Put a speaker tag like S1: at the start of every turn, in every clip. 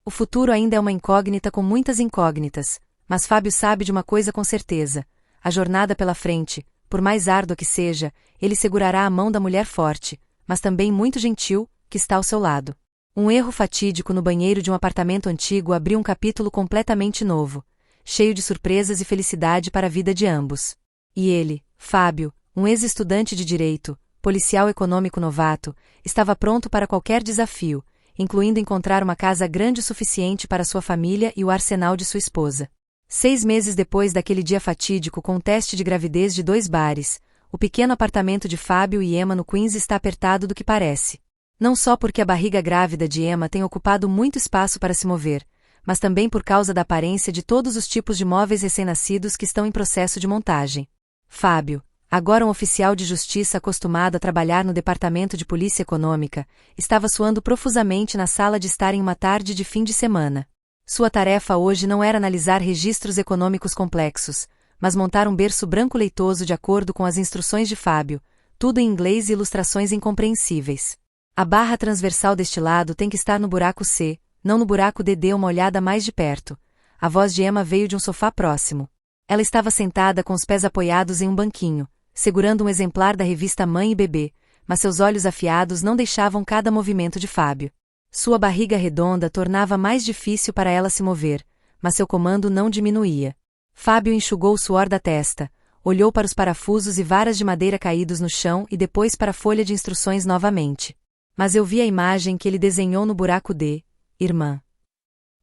S1: O futuro ainda é uma incógnita com muitas incógnitas, mas Fábio sabe de uma coisa com certeza: a jornada pela frente, por mais árdua que seja, ele segurará a mão da mulher forte, mas também muito gentil, que está ao seu lado. Um erro fatídico no banheiro de um apartamento antigo abriu um capítulo completamente novo, cheio de surpresas e felicidade para a vida de ambos. E ele, Fábio, um ex-estudante de direito, policial econômico novato, estava pronto para qualquer desafio, incluindo encontrar uma casa grande o suficiente para sua família e o arsenal de sua esposa. 6 meses depois daquele dia fatídico com o teste de gravidez de 2 bares, o pequeno apartamento de Fábio e Emma no Queens está apertado do que parece. Não só porque a barriga grávida de Emma tem ocupado muito espaço para se mover, mas também por causa da aparência de todos os tipos de móveis recém-nascidos que estão em processo de montagem. Fábio, agora um oficial de justiça acostumado a trabalhar no departamento de polícia econômica, estava suando profusamente na sala de estar em uma tarde de fim de semana. Sua tarefa hoje não era analisar registros econômicos complexos, mas montar um berço branco leitoso de acordo com as instruções de Fábio, tudo em inglês e ilustrações incompreensíveis. A barra transversal deste lado tem que estar no buraco C, não no buraco D. Dê uma olhada mais de perto. A voz de Emma veio de um sofá próximo. Ela estava sentada com os pés apoiados em um banquinho, segurando um exemplar da revista Mãe e Bebê, mas seus olhos afiados não deixavam cada movimento de Fábio. Sua barriga redonda tornava mais difícil para ela se mover, mas seu comando não diminuía. Fábio enxugou o suor da testa, olhou para os parafusos e varas de madeira caídos no chão e depois para a folha de instruções novamente. Mas eu vi a imagem que ele desenhou no buraco D, irmã.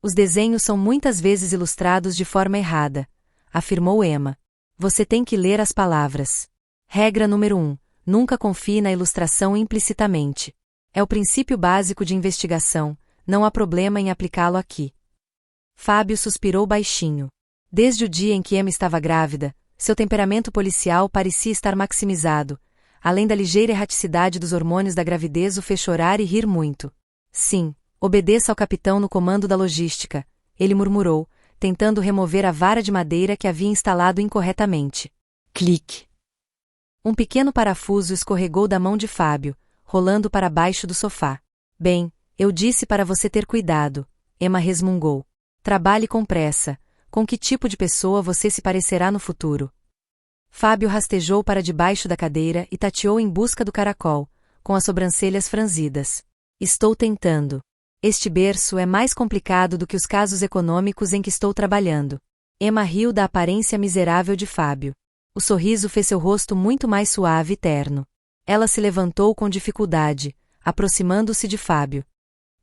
S1: Os desenhos são muitas vezes ilustrados de forma errada, afirmou Emma. Você tem que ler as palavras. Regra número 1. Nunca confie na ilustração implicitamente. É o princípio básico de investigação, não há problema em aplicá-lo aqui. Fábio suspirou baixinho. Desde o dia em que Emma estava grávida, seu temperamento policial parecia estar maximizado. Além da ligeira erraticidade dos hormônios da gravidez, o fez chorar e rir muito. Sim, obedeça ao capitão no comando da logística, ele murmurou, tentando remover a vara de madeira que havia instalado incorretamente. Clique. Um pequeno parafuso escorregou da mão de Fábio, rolando para baixo do sofá. Bem, eu disse para você ter cuidado, Emma resmungou. Trabalhe com pressa. Com que tipo de pessoa você se parecerá no futuro? Fábio rastejou para debaixo da cadeira e tateou em busca do caracol, com as sobrancelhas franzidas. Estou tentando. Este berço é mais complicado do que os casos econômicos em que estou trabalhando. Emma riu da aparência miserável de Fábio. O sorriso fez seu rosto muito mais suave e terno. Ela se levantou com dificuldade, aproximando-se de Fábio.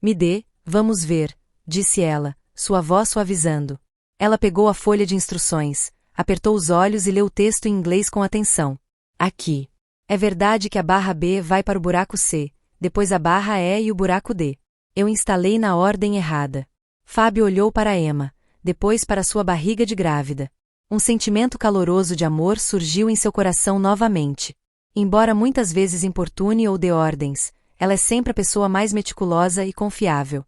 S1: Me dê, vamos ver, disse ela, sua voz suavizando. Ela pegou a folha de instruções, apertou os olhos e leu o texto em inglês com atenção. Aqui. É verdade que a barra B vai para o buraco C, depois a barra E e o buraco D. Eu instalei na ordem errada. Fábio olhou para Emma, depois para sua barriga de grávida. Um sentimento caloroso de amor surgiu em seu coração novamente. Embora muitas vezes importune ou dê ordens, ela é sempre a pessoa mais meticulosa e confiável.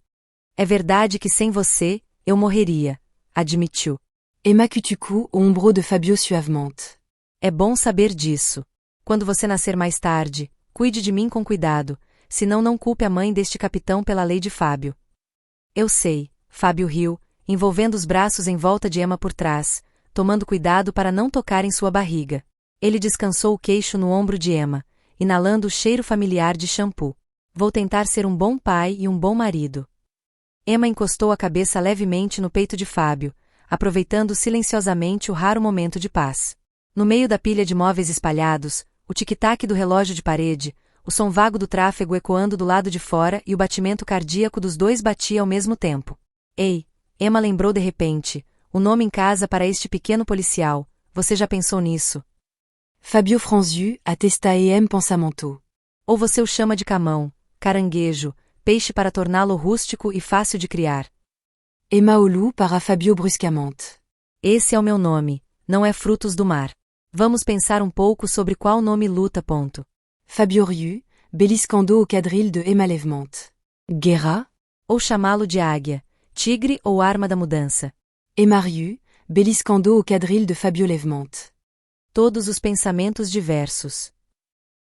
S1: É verdade que sem você, eu morreria, admitiu.
S2: Emma Cutucu ombro de Fabio suavemente.
S1: É bom saber disso. Quando você nascer mais tarde, cuide de mim com cuidado, senão não culpe a mãe deste capitão pela lei de Fábio. Eu sei, Fábio riu, envolvendo os braços em volta de Emma por trás, tomando cuidado para não tocar em sua barriga. Ele descansou o queixo no ombro de Emma, inalando o cheiro familiar de shampoo. Vou tentar ser um bom pai e um bom marido. Emma encostou a cabeça levemente no peito de Fábio, aproveitando silenciosamente o raro momento de paz. No meio da pilha de móveis espalhados, o tic-tac do relógio de parede, o som vago do tráfego ecoando do lado de fora e o batimento cardíaco dos dois batia ao mesmo tempo. Ei, Emma lembrou de repente, o nome em casa para este pequeno policial, você já pensou nisso?
S2: Fabio franziu, attesta et pensamento.
S1: Ou você o chama de camão, caranguejo, peixe para torná-lo rústico e fácil de criar.
S2: Emma Olu para Fabio bruscamente.
S1: Esse é o meu nome, não é frutos do mar. Vamos pensar um pouco sobre qual nome luta.
S2: Fabio Riu, beliscando au quadrille de Emma lèvement. Guerra?
S1: Ou chamá-lo de águia, tigre ou arma da mudança.
S2: Emma Riu, beliscando au quadrille de Fabio lèvement.
S1: Todos os pensamentos diversos.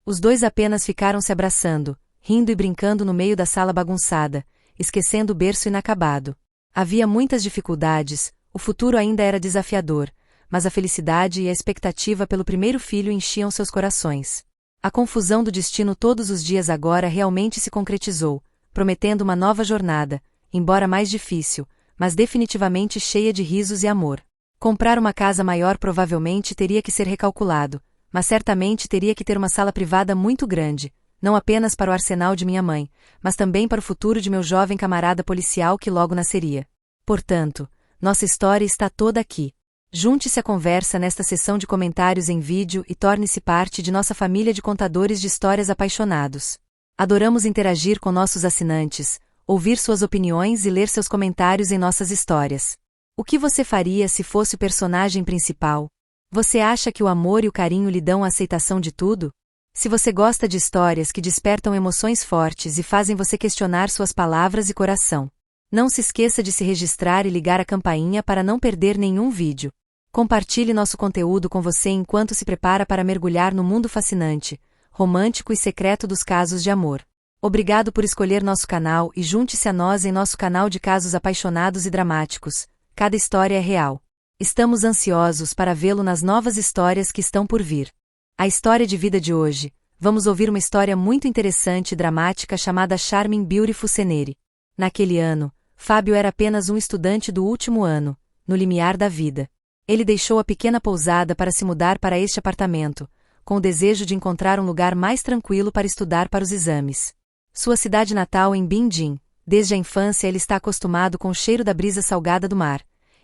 S1: Os dois apenas ficaram se abraçando, rindo e brincando no meio da sala bagunçada, esquecendo o berço inacabado. Havia muitas dificuldades, o futuro ainda era desafiador, mas a felicidade e a expectativa pelo primeiro filho enchiam seus corações. A confusão do destino todos os dias agora realmente se concretizou, prometendo uma nova jornada, embora mais difícil, mas definitivamente cheia de risos e amor. Comprar uma casa maior provavelmente teria que ser recalculado, mas certamente teria que ter uma sala privada muito grande, não apenas para o arsenal de minha mãe, mas também para o futuro de meu jovem camarada policial que logo nasceria. Portanto, nossa história está toda aqui. Junte-se à conversa nesta sessão de comentários em vídeo e torne-se parte de nossa família de contadores de histórias apaixonados. Adoramos interagir com nossos assinantes, ouvir suas opiniões e ler seus comentários em nossas histórias. O que você faria se fosse o personagem principal? Você acha que o amor e o carinho lhe dão a aceitação de tudo? Se você gosta de histórias que despertam emoções fortes e fazem você questionar suas palavras e coração, não se esqueça de se registrar e ligar a campainha para não perder nenhum vídeo. Compartilhe nosso conteúdo com você enquanto se prepara para mergulhar no mundo fascinante, romântico e secreto dos casos de amor. Obrigado por escolher nosso canal e junte-se a nós em nosso canal de casos apaixonados e dramáticos. Cada história é real. Estamos ansiosos para vê-lo nas novas histórias que estão por vir. A história de vida de hoje, vamos ouvir uma história muito interessante e dramática chamada Charming Beautiful Scenery. Naquele ano, Fábio era apenas um estudante do último ano, no limiar da vida. Ele deixou a pequena pousada para se mudar para este apartamento, com o desejo de encontrar um lugar mais tranquilo para estudar para os exames. Sua cidade natal em Bindin, desde a infância ele está acostumado com o cheiro da brisa salgada do mar.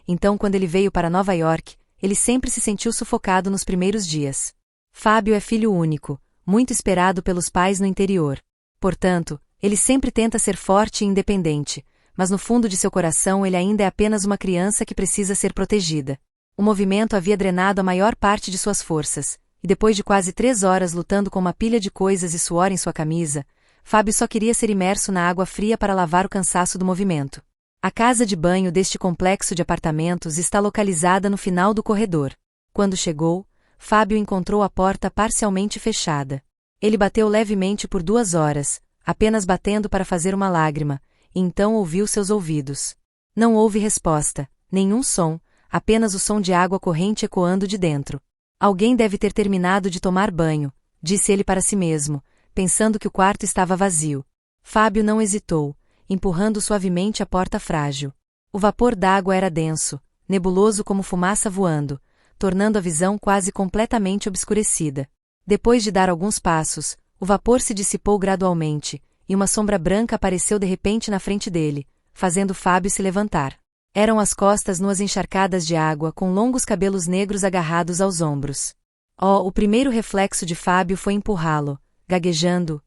S1: Então quando ele veio para Nova York, ele sempre se sentiu sufocado nos primeiros dias. Fábio é filho único, muito esperado pelos pais no interior. Portanto, ele sempre tenta ser forte e independente, mas no fundo de seu coração ele ainda é apenas uma criança que precisa ser protegida. O movimento havia drenado a maior parte de suas forças, e depois de quase 3 horas lutando com uma pilha de coisas e suor em sua camisa, Fábio só queria ser imerso na água fria para lavar o cansaço do movimento. A casa de banho deste complexo de apartamentos está localizada no final do corredor. Quando chegou, Fábio encontrou a porta parcialmente fechada. Ele bateu levemente por 2 horas, apenas batendo para fazer uma lágrima, e então ouviu seus ouvidos. Não houve resposta, nenhum som, apenas o som de água corrente ecoando de dentro. Alguém deve ter terminado de tomar banho, disse ele para si mesmo, pensando que o quarto estava vazio. Fábio não hesitou, empurrando suavemente a porta frágil. O vapor d'água era denso, nebuloso como fumaça voando, tornando a visão quase completamente obscurecida. Depois de dar alguns passos, o vapor se dissipou gradualmente, e uma sombra branca apareceu de repente na frente dele, fazendo Fábio se levantar. Eram as costas nuas encharcadas de água com longos cabelos negros agarrados aos ombros. O primeiro reflexo de Fábio foi empurrá-lo, gaguejando,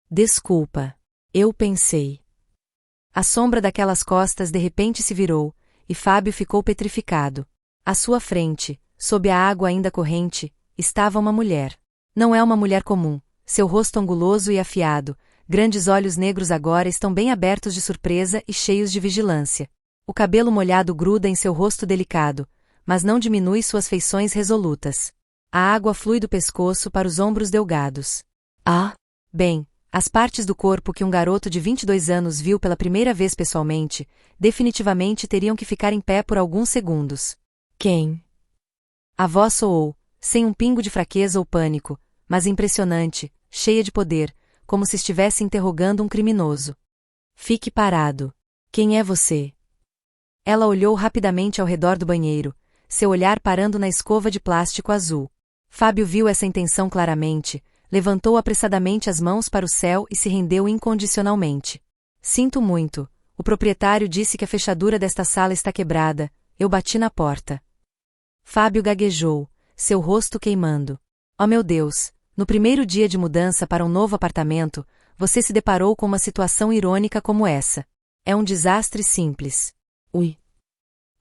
S1: desculpa. Eu pensei. A sombra daquelas costas de repente se virou, e Fábio ficou petrificado. À sua frente, sob a água ainda corrente, estava uma mulher. Não é uma mulher comum, seu rosto anguloso e afiado, grandes olhos negros agora estão bem abertos de surpresa e cheios de vigilância. O cabelo molhado gruda em seu rosto delicado, mas não diminui suas feições resolutas. A água flui do pescoço para os ombros delgados. Bem, as partes do corpo que um garoto de 22 anos viu pela primeira vez pessoalmente, definitivamente teriam que ficar em pé por alguns segundos. Quem? A voz soou, sem um pingo de fraqueza ou pânico, mas impressionante, cheia de poder, como se estivesse interrogando um criminoso. Fique parado. Quem é você? Ela olhou rapidamente ao redor do banheiro, seu olhar parando na escova de plástico azul. Fábio viu essa intenção claramente, levantou apressadamente as mãos para o céu e se rendeu incondicionalmente. Sinto muito, o proprietário disse que a fechadura desta sala está quebrada, eu bati na porta. Fábio gaguejou, seu rosto queimando. Oh meu Deus, no primeiro dia de mudança para um novo apartamento, você se deparou com uma situação irônica como essa. É um desastre simples.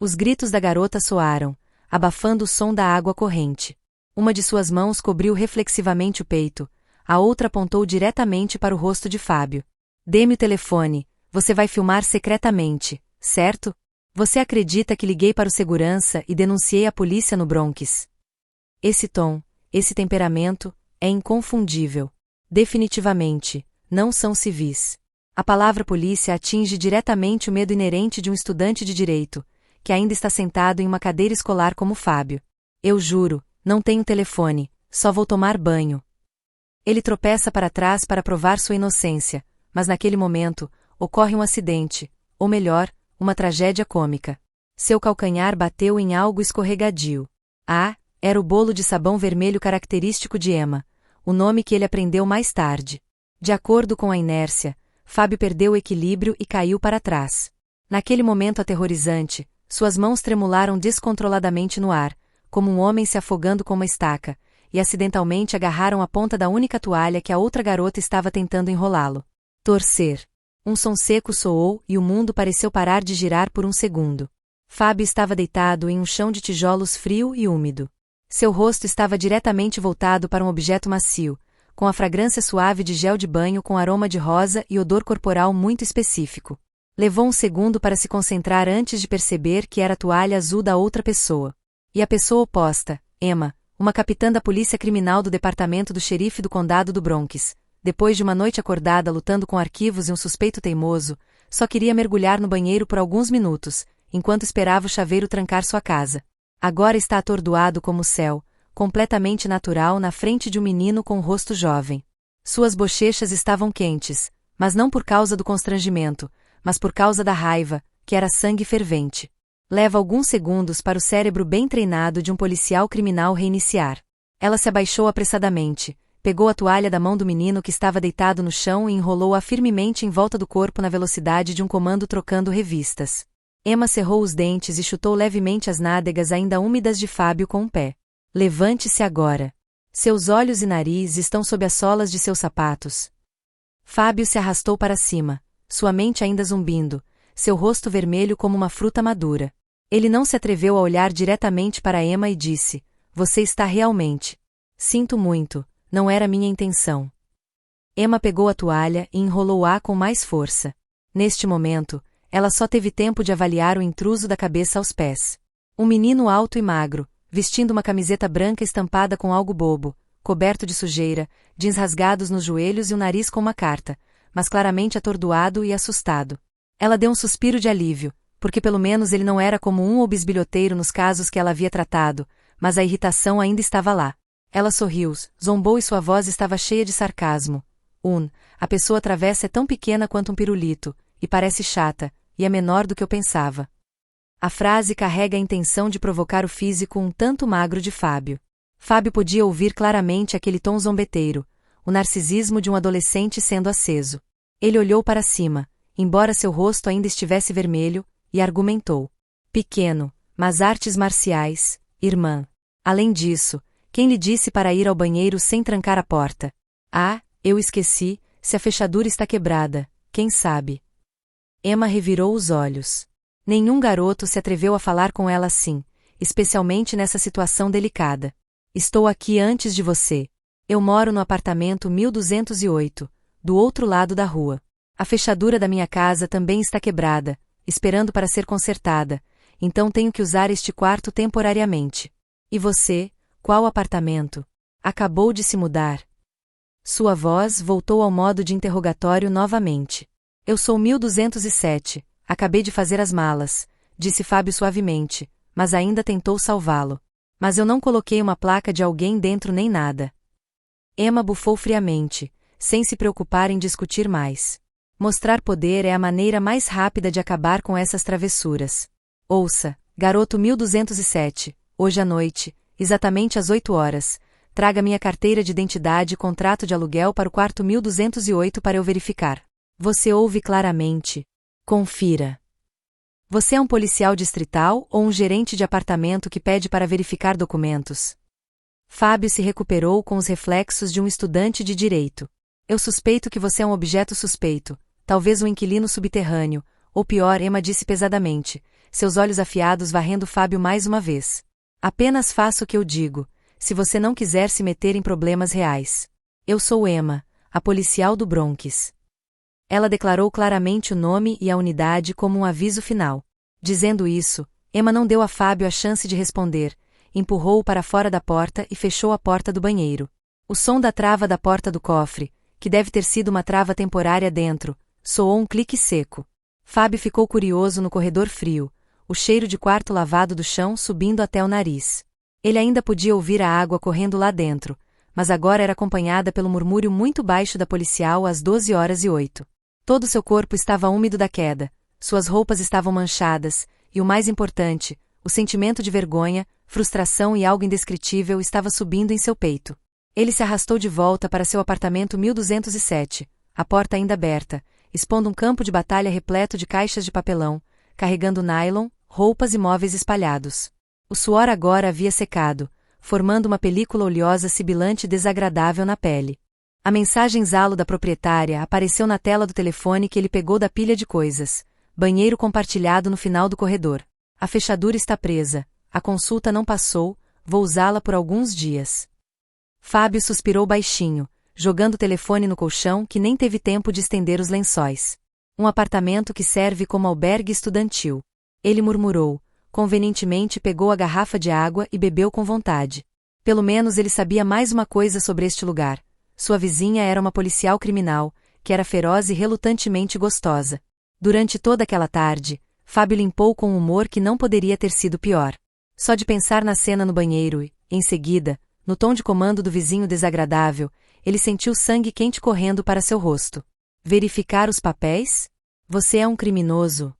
S1: Os gritos da garota soaram, abafando o som da água corrente. Uma de suas mãos cobriu reflexivamente o peito, a outra apontou diretamente para o rosto de Fábio. Dê-me o telefone, você vai filmar secretamente, certo? Você acredita que liguei para o segurança e denunciei a polícia no Bronx? Esse tom, esse temperamento, é inconfundível. Definitivamente, não são civis. A palavra polícia atinge diretamente o medo inerente de um estudante de direito, que ainda está sentado em uma cadeira escolar como Fábio. Eu juro, não tenho telefone, só vou tomar banho. Ele tropeça para trás para provar sua inocência, mas naquele momento, ocorre um acidente, ou melhor, uma tragédia cômica. Seu calcanhar bateu em algo escorregadio. Ah, era o bolo de sabão vermelho característico de Emma, o nome que ele aprendeu mais tarde. De acordo com a inércia, Fábio perdeu o equilíbrio e caiu para trás. Naquele momento aterrorizante, suas mãos tremularam descontroladamente no ar, como um homem se afogando com uma estaca, e acidentalmente agarraram a ponta da única toalha que a outra garota estava tentando enrolá-lo. Torcer. Um som seco soou e o mundo pareceu parar de girar por um segundo. Fábio estava deitado em um chão de tijolos frio e úmido. Seu rosto estava diretamente voltado para um objeto macio, com a fragrância suave de gel de banho com aroma de rosa e odor corporal muito específico. Levou um segundo para se concentrar antes de perceber que era a toalha azul da outra pessoa. E a pessoa oposta, Emma, uma capitã da polícia criminal do departamento do xerife do condado do Bronx, depois de uma noite acordada lutando com arquivos e um suspeito teimoso, só queria mergulhar no banheiro por alguns minutos, enquanto esperava o chaveiro trancar sua casa. Agora está atordoado como o céu, completamente natural na frente de um menino com um rosto jovem. Suas bochechas estavam quentes, mas não por causa do constrangimento, mas por causa da raiva, que era sangue fervente. Leva alguns segundos para o cérebro bem treinado de um policial criminal reiniciar. Ela se abaixou apressadamente, pegou a toalha da mão do menino que estava deitado no chão e enrolou-a firmemente em volta do corpo na velocidade de um comando trocando revistas. Emma cerrou os dentes e chutou levemente as nádegas ainda úmidas de Fábio com um pé. Levante-se agora. Seus olhos e nariz estão sob as solas de seus sapatos. Fábio se arrastou para cima, sua mente ainda zumbindo, seu rosto vermelho como uma fruta madura. Ele não se atreveu a olhar diretamente para Emma e disse: "Você está realmente. Sinto muito, não era minha intenção." Emma pegou a toalha e enrolou-a com mais força. Neste momento, ela só teve tempo de avaliar o intruso da cabeça aos pés. Um menino alto e magro, vestindo uma camiseta branca estampada com algo bobo, coberto de sujeira, jeans rasgados nos joelhos e o nariz com uma carta, mas claramente atordoado e assustado. Ela deu um suspiro de alívio, porque pelo menos ele não era como um ou bisbilhoteiro nos casos que ela havia tratado, mas a irritação ainda estava lá. Ela sorriu, zombou e sua voz estava cheia de sarcasmo. A pessoa travessa é tão pequena quanto um pirulito, e parece chata, e é menor do que eu pensava." A frase carrega a intenção de provocar o físico um tanto magro de Fábio. Fábio podia ouvir claramente aquele tom zombeteiro, o narcisismo de um adolescente sendo aceso. Ele olhou para cima, embora seu rosto ainda estivesse vermelho, e argumentou: "Pequeno, mas artes marciais, irmã. Além disso, quem lhe disse para ir ao banheiro sem trancar a porta? Ah, eu esqueci, se a fechadura está quebrada, quem sabe?" Emma revirou os olhos. Nenhum garoto se atreveu a falar com ela assim, especialmente nessa situação delicada. "Estou aqui antes de você. Eu moro no apartamento 1208, do outro lado da rua. A fechadura da minha casa também está quebrada, esperando para ser consertada, então tenho que usar este quarto temporariamente. E você, qual apartamento? Acabou de se mudar?" Sua voz voltou ao modo de interrogatório novamente. "Eu sou 1207, acabei de fazer as malas", disse Fábio suavemente, mas ainda tentou salvá-lo. "Mas eu não coloquei uma placa de alguém dentro nem nada." Emma bufou friamente, sem se preocupar em discutir mais. Mostrar poder é a maneira mais rápida de acabar com essas travessuras. "Ouça, garoto 1207, hoje à noite, exatamente às 8 horas, traga minha carteira de identidade e contrato de aluguel para o quarto 1208 para eu verificar." Você ouve claramente. Confira. Você é um policial distrital ou um gerente de apartamento que pede para verificar documentos? Fábio se recuperou com os reflexos de um estudante de direito. "Eu suspeito que você é um objeto suspeito, talvez um inquilino subterrâneo, ou pior", Emma disse pesadamente, seus olhos afiados varrendo Fábio mais uma vez. "Apenas faça o que eu digo, se você não quiser se meter em problemas reais. Eu sou Emma, a policial do Bronx." Ela declarou claramente o nome e a unidade como um aviso final. Dizendo isso, Emma não deu a Fábio a chance de responder, empurrou-o para fora da porta e fechou a porta do banheiro. O som da trava da porta do cofre, que deve ter sido uma trava temporária dentro, Soou um clique seco. Fábio ficou curioso no corredor frio, o cheiro de quarto lavado do chão subindo até o nariz. Ele ainda podia ouvir a água correndo lá dentro, mas agora era acompanhada pelo murmúrio muito baixo da policial às 12h08. Todo seu corpo estava úmido da queda, suas roupas estavam manchadas, e o mais importante, o sentimento de vergonha, frustração e algo indescritível estava subindo em seu peito. Ele se arrastou de volta para seu apartamento 1207, a porta ainda aberta, expondo um campo de batalha repleto de caixas de papelão, carregando nylon, roupas e móveis espalhados. O suor agora havia secado, formando uma película oleosa sibilante e desagradável na pele. A mensagem Zalo da proprietária apareceu na tela do telefone que ele pegou da pilha de coisas. Banheiro compartilhado no final do corredor. A fechadura está presa, a consulta não passou, vou usá-la por alguns dias. Fábio suspirou baixinho, jogando o telefone no colchão que nem teve tempo de estender os lençóis. Um apartamento que serve como albergue estudantil. Ele murmurou, convenientemente pegou a garrafa de água e bebeu com vontade. Pelo menos ele sabia mais uma coisa sobre este lugar. Sua vizinha era uma policial criminal, que era feroz e relutantemente gostosa. Durante toda aquela tarde, Fábio limpou com um humor que não poderia ter sido pior. Só de pensar na cena no banheiro e, em seguida, no tom de comando do vizinho desagradável, ele sentiu sangue quente correndo para seu rosto. Verificar os papéis? Você é um criminoso.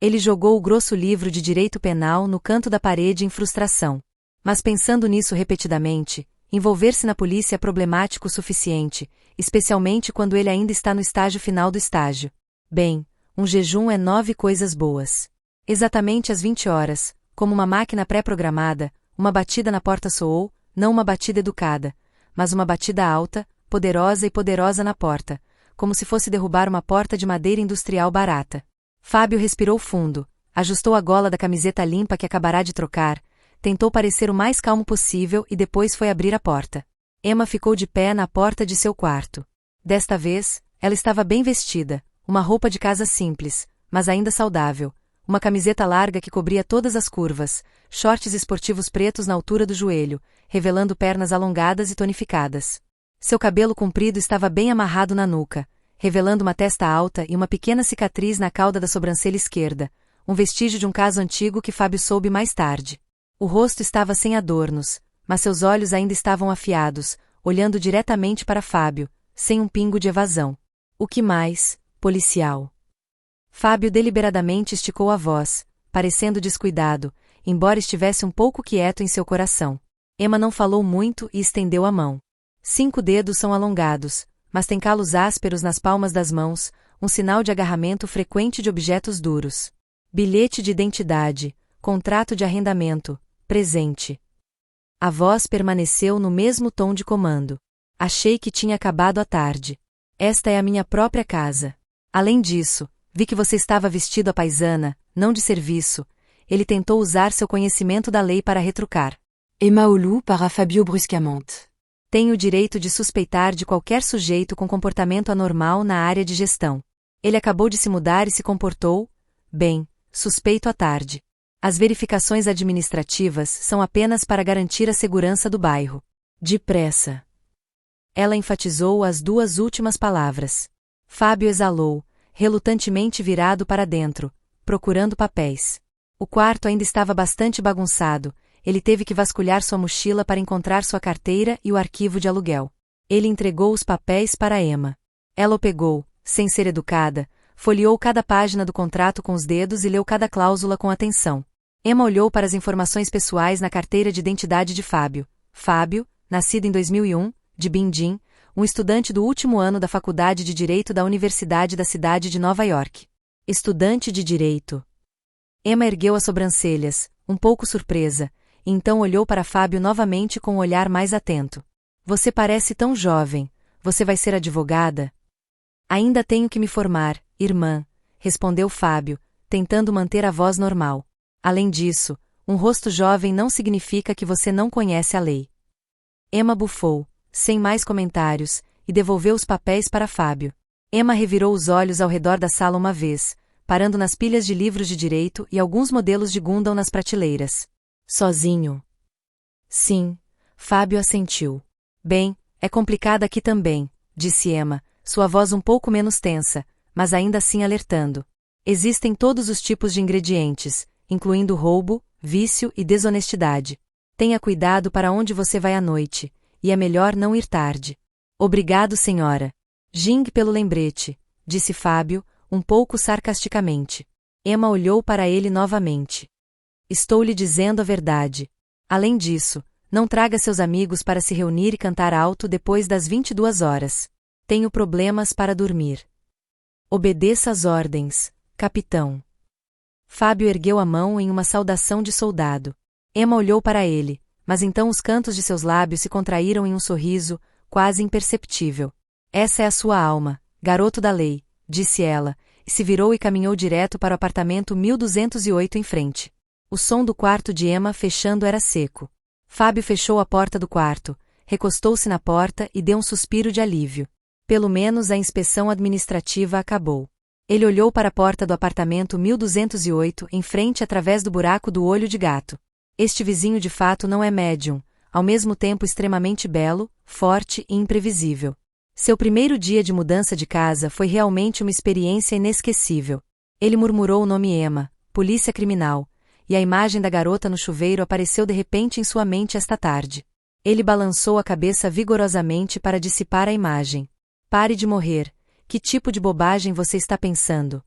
S1: Ele jogou o grosso livro de direito penal no canto da parede em frustração. Mas pensando nisso repetidamente, envolver-se na polícia é problemático o suficiente, especialmente quando ele ainda está no estágio final do estágio. Bem, um jejum é 9 coisas boas. Exatamente às 20 horas, como uma máquina pré-programada, uma batida na porta soou, não uma batida educada, mas uma batida alta, poderosa na porta, como se fosse derrubar uma porta de madeira industrial barata. Fábio respirou fundo, ajustou a gola da camiseta limpa que acabará de trocar, tentou parecer o mais calmo possível e depois foi abrir a porta. Emma ficou de pé na porta de seu quarto. Desta vez, ela estava bem vestida, uma roupa de casa simples, mas ainda saudável, uma camiseta larga que cobria todas as curvas, shorts esportivos pretos na altura do joelho, revelando pernas alongadas e tonificadas. Seu cabelo comprido estava bem amarrado na nuca, revelando uma testa alta e uma pequena cicatriz na cauda da sobrancelha esquerda, um vestígio de um caso antigo que Fábio soube mais tarde. O rosto estava sem adornos, mas seus olhos ainda estavam afiados, olhando diretamente para Fábio, sem um pingo de evasão. O que mais, policial? Fábio deliberadamente esticou a voz, parecendo descuidado, embora estivesse um pouco quieto em seu coração. Emma não falou muito e estendeu a mão. 5 dedos são alongados, mas tem calos ásperos nas palmas das mãos, um sinal de agarramento frequente de objetos duros. Bilhete de identidade, contrato de arrendamento, presente. A voz permaneceu no mesmo tom de comando. Achei que tinha acabado a tarde. Esta é a minha própria casa. Além disso, vi que você estava vestido à paisana, não de serviço. Ele tentou usar seu conhecimento da lei para retrucar.
S2: Emma Olou para Fabio bruscamente.
S1: Tenho o direito de suspeitar de qualquer sujeito com comportamento anormal na área de gestão. Ele acabou de se mudar e se comportou, bem, suspeito à tarde. As verificações administrativas são apenas para garantir a segurança do bairro. Depressa. Ela enfatizou as 2 últimas palavras. Fábio exalou, relutantemente virado para dentro, procurando papéis. O quarto ainda estava bastante bagunçado, ele teve que vasculhar sua mochila para encontrar sua carteira e o arquivo de aluguel. Ele entregou os papéis para Emma. Ela o pegou, sem ser educada, folheou cada página do contrato com os dedos e leu cada cláusula com atenção. Emma olhou para as informações pessoais na carteira de identidade de Fábio. Fábio, nascido em 2001, de Bindin, um estudante do último ano da Faculdade de Direito da Universidade da cidade de Nova York. Estudante de Direito. Emma ergueu as sobrancelhas, um pouco surpresa, e então olhou para Fábio novamente com um olhar mais atento. Você parece tão jovem, você vai ser advogada? Ainda tenho que me formar, irmã, respondeu Fábio, tentando manter a voz normal. Além disso, um rosto jovem não significa que você não conhece a lei. Emma bufou, sem mais comentários, e devolveu os papéis para Fábio. Emma revirou os olhos ao redor da sala uma vez, parando nas pilhas de livros de direito e alguns modelos de Gundam nas prateleiras. Sozinho? Sim, Fábio assentiu. Bem, é complicado aqui também, disse Emma, sua voz um pouco menos tensa, mas ainda assim alertando. Existem todos os tipos de ingredientes, incluindo roubo, vício e desonestidade. Tenha cuidado para onde você vai à noite, e é melhor não ir tarde. Obrigado, senhora Jing, pelo lembrete, disse Fábio, um pouco sarcasticamente. Emma olhou para ele novamente. Estou lhe dizendo a verdade. Além disso, não traga seus amigos para se reunir e cantar alto depois das 22 horas. Tenho problemas para dormir. Obedeça às ordens, capitão. Fábio ergueu a mão em uma saudação de soldado. Emma olhou para ele, mas então os cantos de seus lábios se contraíram em um sorriso, quase imperceptível. Essa é a sua alma, garoto da lei, disse ela, e se virou e caminhou direto para o apartamento 1208 em frente. O som do quarto de Emma fechando era seco. Fábio fechou a porta do quarto, recostou-se na porta e deu um suspiro de alívio. Pelo menos a inspeção administrativa acabou. Ele olhou para a porta do apartamento 1208 em frente através do buraco do olho de gato. Este vizinho de fato não é médium, ao mesmo tempo extremamente belo, forte e imprevisível. Seu primeiro dia de mudança de casa foi realmente uma experiência inesquecível. Ele murmurou o nome Emma, polícia criminal, e a imagem da garota no chuveiro apareceu de repente em sua mente esta tarde. Ele balançou a cabeça vigorosamente para dissipar a imagem. Pare de morrer. Que tipo de bobagem você está pensando?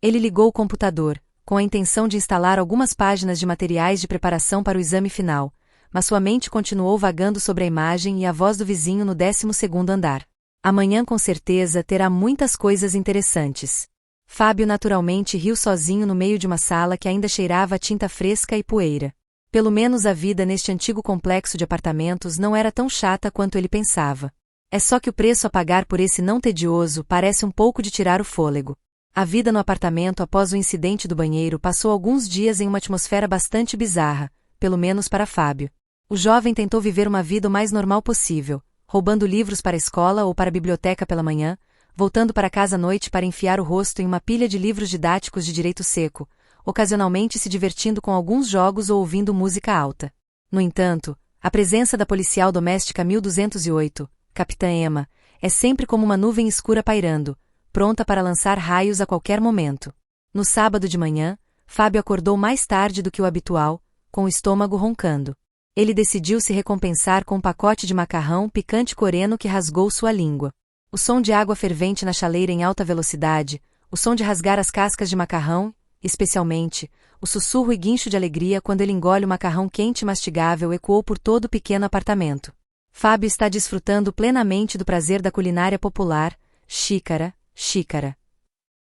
S1: Ele ligou o computador, com a intenção de instalar algumas páginas de materiais de preparação para o exame final, mas sua mente continuou vagando sobre a imagem e a voz do vizinho no 12º andar. Amanhã com certeza terá muitas coisas interessantes. Fábio naturalmente riu sozinho no meio de uma sala que ainda cheirava a tinta fresca e poeira. Pelo menos a vida neste antigo complexo de apartamentos não era tão chata quanto ele pensava. É só que o preço a pagar por esse não tedioso parece um pouco de tirar o fôlego. A vida no apartamento após o incidente do banheiro passou alguns dias em uma atmosfera bastante bizarra, pelo menos para Fábio. O jovem tentou viver uma vida o mais normal possível, roubando livros para a escola ou para a biblioteca pela manhã, voltando para casa à noite para enfiar o rosto em uma pilha de livros didáticos de direito seco, ocasionalmente se divertindo com alguns jogos ou ouvindo música alta. No entanto, a presença da policial doméstica 1208, Capitã Emma, é sempre como uma nuvem escura pairando, pronta para lançar raios a qualquer momento. No sábado de manhã, Fábio acordou mais tarde do que o habitual, com o estômago roncando. Ele decidiu se recompensar com um pacote de macarrão picante coreano que rasgou sua língua. O som de água fervente na chaleira em alta velocidade, o som de rasgar as cascas de macarrão, especialmente, o sussurro e guincho de alegria quando ele engole o macarrão quente e mastigável ecoou por todo o pequeno apartamento. Fábio está desfrutando plenamente do prazer da culinária popular, xícara, xícara.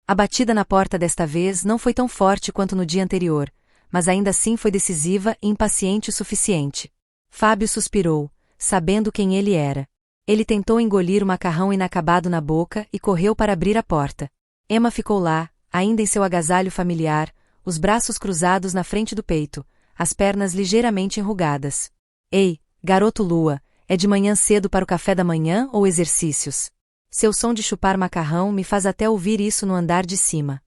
S1: A batida na porta desta vez não foi tão forte quanto no dia anterior, mas ainda assim foi decisiva e impaciente o suficiente. Fábio suspirou, sabendo quem ele era. Ele tentou engolir o macarrão inacabado na boca e correu para abrir a porta. Emma ficou lá, ainda em seu agasalho familiar, os braços cruzados na frente do peito, as pernas ligeiramente enrugadas. Ei, garoto Lua, é de manhã cedo para o café da manhã ou exercícios? Seu som de chupar macarrão me faz até ouvir isso no andar de cima.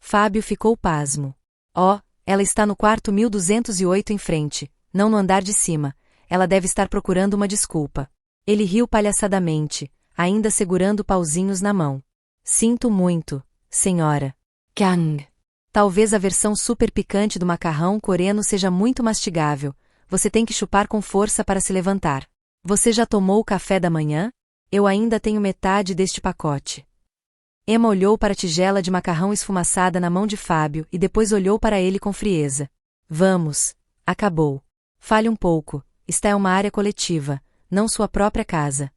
S1: Fábio ficou pasmo. Oh, ela está no quarto 1208 em frente, não no andar de cima. Ela deve estar procurando uma desculpa. Ele riu palhaçadamente, ainda segurando pauzinhos na mão. Sinto muito, senhora Kang. Talvez a versão super picante do macarrão coreano seja muito mastigável. Você tem que chupar com força para se levantar. Você já tomou o café da manhã? Eu ainda tenho metade deste pacote. Emma olhou para a tigela de macarrão esfumaçada na mão de Fábio e depois olhou para ele com frieza. Vamos, acabou. Fale um pouco, esta é uma área coletiva, não sua própria casa.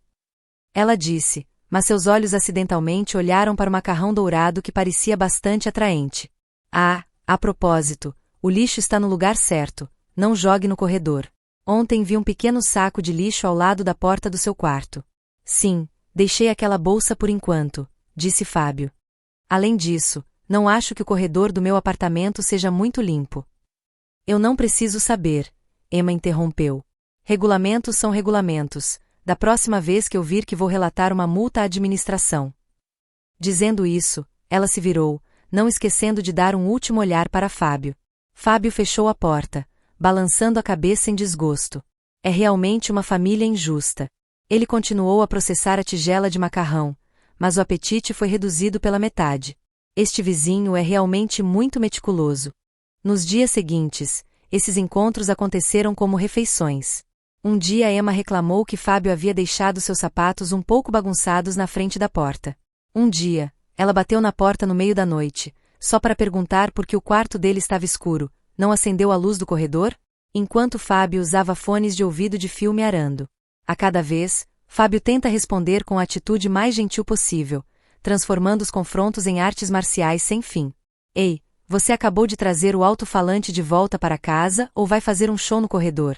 S1: Ela disse, mas seus olhos acidentalmente olharam para o macarrão dourado que parecia bastante atraente. Ah, a propósito, o lixo está no lugar certo, não jogue no corredor. Ontem vi um pequeno saco de lixo ao lado da porta do seu quarto. Sim, deixei aquela bolsa por enquanto, disse Fábio. Além disso, não acho que o corredor do meu apartamento seja muito limpo. Eu não preciso saber, Emma interrompeu. Regulamentos são regulamentos, da próxima vez que eu vir que vou relatar uma multa à administração. Dizendo isso, ela se virou, não esquecendo de dar um último olhar para Fábio. Fábio fechou a porta, balançando a cabeça em desgosto. É realmente uma família injusta. Ele continuou a processar a tigela de macarrão, mas o apetite foi reduzido pela metade. Este vizinho é realmente muito meticuloso. Nos dias seguintes, esses encontros aconteceram como refeições. Um dia Emma reclamou que Fábio havia deixado seus sapatos um pouco bagunçados na frente da porta. Um dia, ela bateu na porta no meio da noite, só para perguntar por que o quarto dele estava escuro. Não acendeu a luz do corredor? Enquanto Fábio usava fones de ouvido de filme arando. A cada vez, Fábio tenta responder com a atitude mais gentil possível, transformando os confrontos em artes marciais sem fim. Ei, você acabou de trazer o alto-falante de volta para casa ou vai fazer um show no corredor?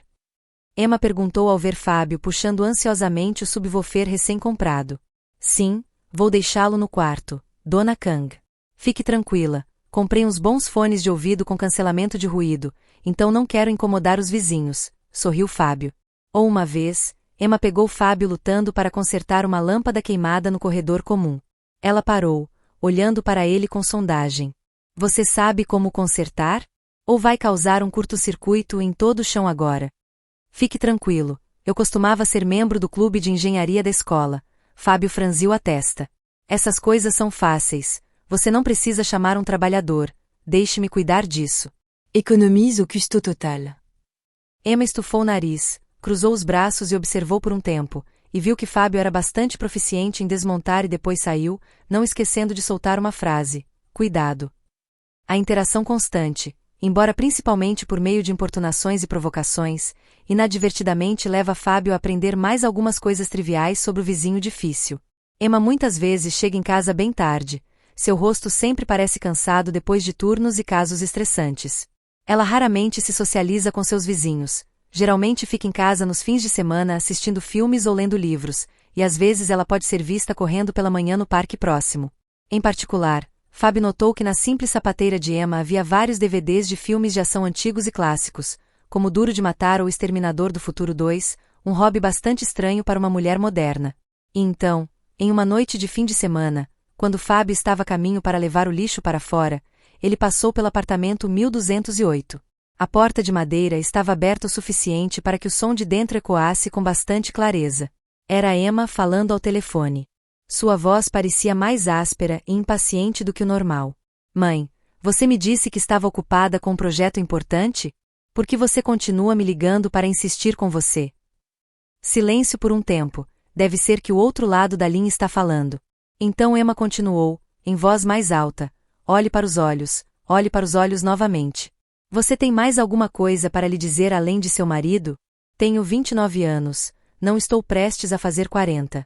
S1: Emma perguntou ao ver Fábio puxando ansiosamente o subwoofer recém-comprado. Sim, vou deixá-lo no quarto, Dona Kang. Fique tranquila, comprei uns bons fones de ouvido com cancelamento de ruído, então não quero incomodar os vizinhos, sorriu Fábio. Ou uma vez, Emma pegou Fábio lutando para consertar uma lâmpada queimada no corredor comum. Ela parou, olhando para ele com sondagem. Você sabe como consertar? Ou vai causar um curto-circuito em todo o chão agora? Fique tranquilo, eu costumava ser membro do clube de engenharia da escola. Fábio franziu a testa. Essas coisas são fáceis. Você não precisa chamar um trabalhador. Deixe-me cuidar disso.
S2: Économise au custo total.
S1: Emma estufou o nariz, cruzou os braços e observou por um tempo, e viu que Fábio era bastante proficiente em desmontar e depois saiu, não esquecendo de soltar uma frase. Cuidado. A interação constante, embora principalmente por meio de importunações e provocações, inadvertidamente leva Fábio a aprender mais algumas coisas triviais sobre o vizinho difícil. Emma muitas vezes chega em casa bem tarde. Seu rosto sempre parece cansado depois de turnos e casos estressantes. Ela raramente se socializa com seus vizinhos. Geralmente fica em casa nos fins de semana assistindo filmes ou lendo livros, e às vezes ela pode ser vista correndo pela manhã no parque próximo. Em particular, Fábio notou que na simples sapateira de Emma havia vários DVDs de filmes de ação antigos e clássicos, como Duro de Matar ou Exterminador do Futuro 2, um hobby bastante estranho para uma mulher moderna. E então, em uma noite de fim de semana, quando Fábio estava a caminho para levar o lixo para fora, ele passou pelo apartamento 1208. A porta de madeira estava aberta o suficiente para que o som de dentro ecoasse com bastante clareza. Era Emma falando ao telefone. Sua voz parecia mais áspera e impaciente do que o normal. Mãe, você me disse que estava ocupada com um projeto importante? Por que você continua me ligando para insistir com você? Silêncio por um tempo. Deve ser que o outro lado da linha está falando. Então Emma continuou, em voz mais alta. Olhe para os olhos novamente. Você tem mais alguma coisa para lhe dizer além de seu marido? Tenho 29 anos, não estou prestes a fazer 40.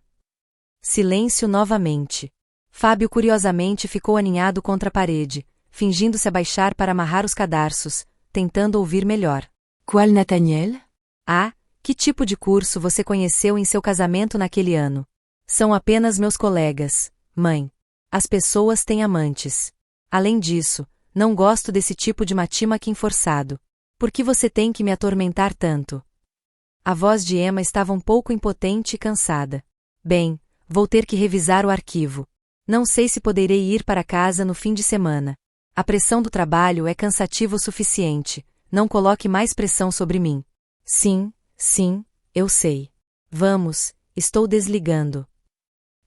S1: Silêncio novamente. Fábio curiosamente ficou aninhado contra a parede, fingindo se abaixar para amarrar os cadarços, tentando ouvir melhor.
S2: Qual Nathaniel?
S1: Ah, que tipo de curso você conheceu em seu casamento naquele ano? São apenas meus colegas, mãe. As pessoas têm amantes. Além disso, não gosto desse tipo de matchmaking forçado. Por que você tem que me atormentar tanto? A voz de Emma estava um pouco impotente e cansada. Bem, vou ter que revisar o arquivo. Não sei se poderei ir para casa no fim de semana. A pressão do trabalho é cansativa o suficiente. Não coloque mais pressão sobre mim. Sim, eu sei. Vamos, estou desligando.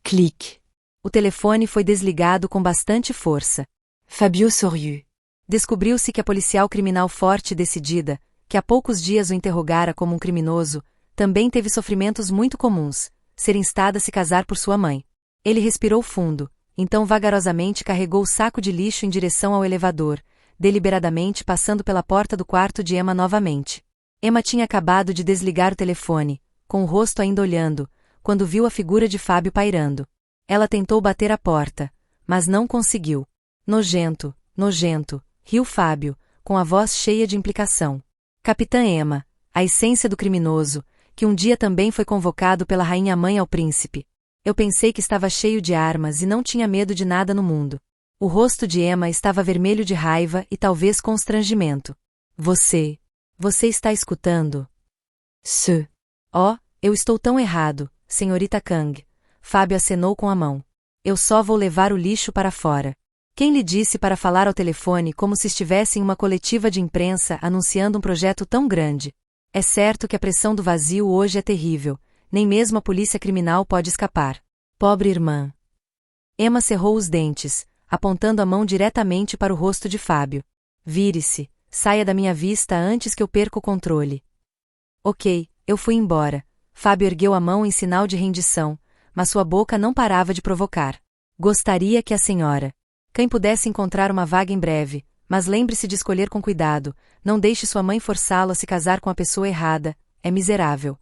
S2: Clique.
S1: O telefone foi desligado com bastante força.
S2: Fabio sorriu.
S1: Descobriu-se que a policial criminal forte e decidida, que há poucos dias o interrogara como um criminoso, também teve sofrimentos muito comuns, ser instada a se casar por sua mãe. Ele respirou fundo, então vagarosamente carregou o saco de lixo em direção ao elevador, deliberadamente passando pela porta do quarto de Emma novamente. Emma tinha acabado de desligar o telefone, com o rosto ainda olhando, quando viu a figura de Fábio pairando. Ela tentou bater a porta, mas não conseguiu. Nojento, riu Fábio, com a voz cheia de implicação. Capitã Emma, a essência do criminoso, que um dia também foi convocado pela rainha-mãe ao príncipe. Eu pensei que estava cheio de armas e não tinha medo de nada no mundo. O rosto de Emma estava vermelho de raiva e talvez constrangimento. Você está escutando? Oh, eu estou tão errado, senhorita Kang. Fábio acenou com a mão. Eu só vou levar o lixo para fora. Quem lhe disse para falar ao telefone como se estivesse em uma coletiva de imprensa anunciando um projeto tão grande? É certo que a pressão do vazio hoje é terrível, nem mesmo a polícia criminal pode escapar. Pobre irmã. Emma cerrou os dentes, apontando a mão diretamente para o rosto de Fábio. Vire-se, saia da minha vista antes que eu perca o controle. Ok, eu fui embora. Fábio ergueu a mão em sinal de rendição, mas sua boca não parava de provocar. Gostaria que a senhora Kane pudesse encontrar uma vaga em breve, mas lembre-se de escolher com cuidado, não deixe sua mãe forçá-lo a se casar com a pessoa errada, é miserável.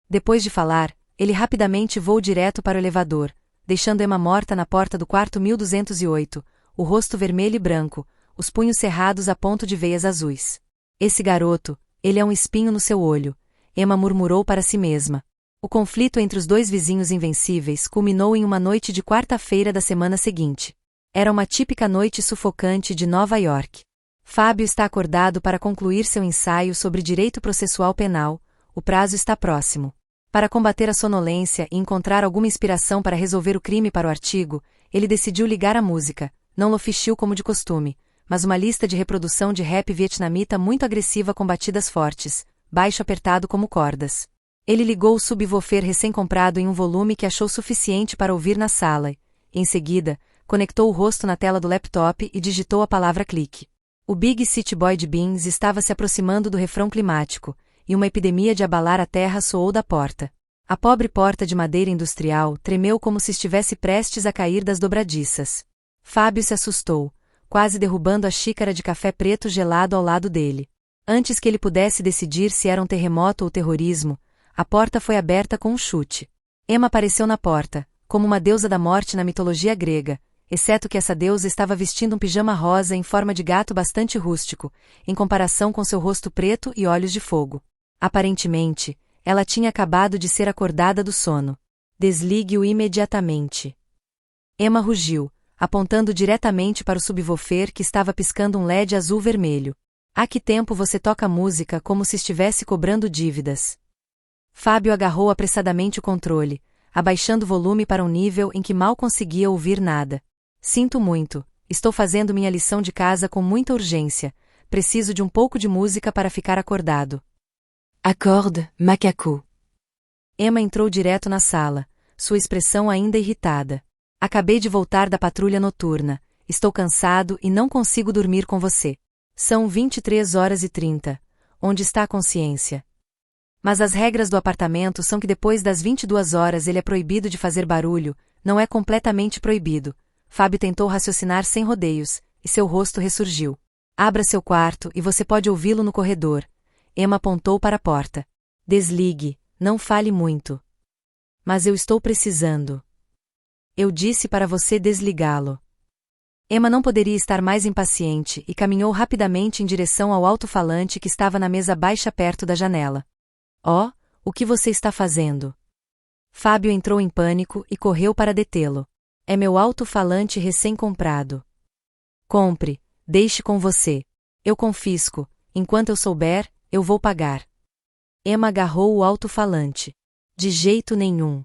S1: Depois de falar, ele rapidamente voou direto para o elevador, deixando Emma morta na porta do quarto 1208, o rosto vermelho e branco, os punhos cerrados a ponto de veias azuis. Esse garoto, ele é um espinho no seu olho, Emma murmurou para si mesma. O conflito entre os dois vizinhos invencíveis culminou em uma noite de quarta-feira da semana seguinte. Era uma típica noite sufocante de Nova York. Fábio está acordado para concluir seu ensaio sobre direito processual penal, o prazo está próximo. Para combater a sonolência e encontrar alguma inspiração para resolver o crime para o artigo, ele decidiu ligar a música, não lo-fi como de costume, mas uma lista de reprodução de rap vietnamita muito agressiva com batidas fortes, baixo apertado como cordas. Ele ligou o subwoofer recém-comprado em um volume que achou suficiente para ouvir na sala e, em seguida, conectou o rosto na tela do laptop e digitou a palavra clique. O Big City Boy de Beans estava se aproximando do refrão climático, e uma epidemia de abalar a terra soou da porta. A pobre porta de madeira industrial tremeu como se estivesse prestes a cair das dobradiças. Fábio se assustou, quase derrubando a xícara de café preto gelado ao lado dele. Antes que ele pudesse decidir se era um terremoto ou terrorismo, a porta foi aberta com um chute. Emma apareceu na porta, como uma deusa da morte na mitologia grega, exceto que essa deusa estava vestindo um pijama rosa em forma de gato bastante rústico, em comparação com seu rosto preto e olhos de fogo. Aparentemente, ela tinha acabado de ser acordada do sono. Desligue-o imediatamente. Emma rugiu, apontando diretamente para o subwoofer que estava piscando um LED azul-vermelho. Há que tempo você toca música como se estivesse cobrando dívidas? Fábio agarrou apressadamente o controle, abaixando o volume para um nível em que mal conseguia ouvir nada. Sinto muito, estou fazendo minha lição de casa com muita urgência, preciso de um pouco de música para ficar acordado.
S2: Acorde, macaco.
S1: Emma entrou direto na sala, sua expressão ainda irritada. Acabei de voltar da patrulha noturna, estou cansado e não consigo dormir com você. São 23h30. Onde está a consciência? Mas as regras do apartamento são que depois das 22 horas ele é proibido de fazer barulho, não é completamente proibido. Fábio tentou raciocinar sem rodeios, e seu rosto ressurgiu. Abra seu quarto e você pode ouvi-lo no corredor. Emma apontou para a porta. Desligue, não fale muito. Mas eu estou precisando. Eu disse para você desligá-lo. Emma não poderia estar mais impaciente e caminhou rapidamente em direção ao alto-falante que estava na mesa baixa perto da janela. Oh, o que você está fazendo? Fábio entrou em pânico e correu para detê-lo. É meu alto-falante recém-comprado. Compre, deixe com você. Eu confisco, enquanto eu souber, eu vou pagar. Emma agarrou o alto-falante. De jeito nenhum.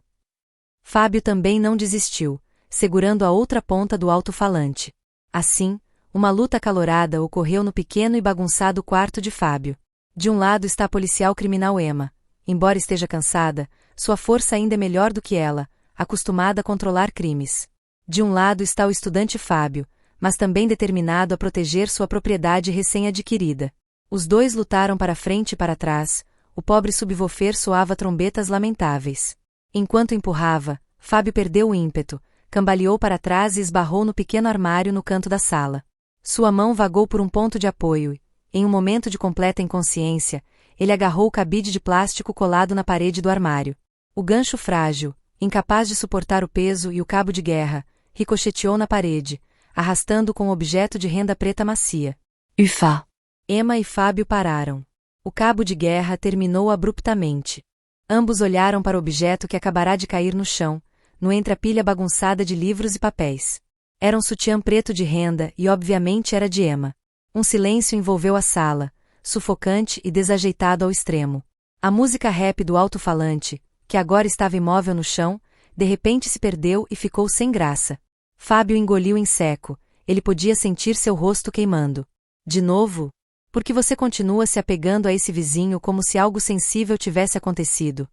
S1: Fábio também não desistiu, segurando a outra ponta do alto-falante. Assim, uma luta acalorada ocorreu no pequeno e bagunçado quarto de Fábio. De um lado está a policial criminal Emma. Embora esteja cansada, sua força ainda é melhor do que ela, acostumada a controlar crimes. De um lado está o estudante Fábio, mas também determinado a proteger sua propriedade recém-adquirida. Os dois lutaram para frente e para trás, o pobre subwoofer soava trombetas lamentáveis. Enquanto empurrava, Fábio perdeu o ímpeto, cambaleou para trás e esbarrou no pequeno armário no canto da sala. Sua mão vagou por um ponto de apoio e, em um momento de completa inconsciência, ele agarrou o cabide de plástico colado na parede do armário. O gancho frágil, incapaz de suportar o peso e o cabo de guerra, ricocheteou na parede, arrastando com o objeto de renda preta macia.
S2: Ufa!
S1: Emma e Fábio pararam. O cabo de guerra terminou abruptamente. Ambos olharam para o objeto que acabará de cair no chão, no entre a pilha bagunçada de livros e papéis. Era um sutiã preto de renda e obviamente era de Emma. Um silêncio envolveu a sala, sufocante e desajeitado ao extremo. A música rap do alto-falante, que agora estava imóvel no chão, de repente se perdeu e ficou sem graça. Fábio engoliu em seco, ele podia sentir seu rosto queimando. De novo? Por que você continua se apegando a esse vizinho como se algo sensível tivesse acontecido?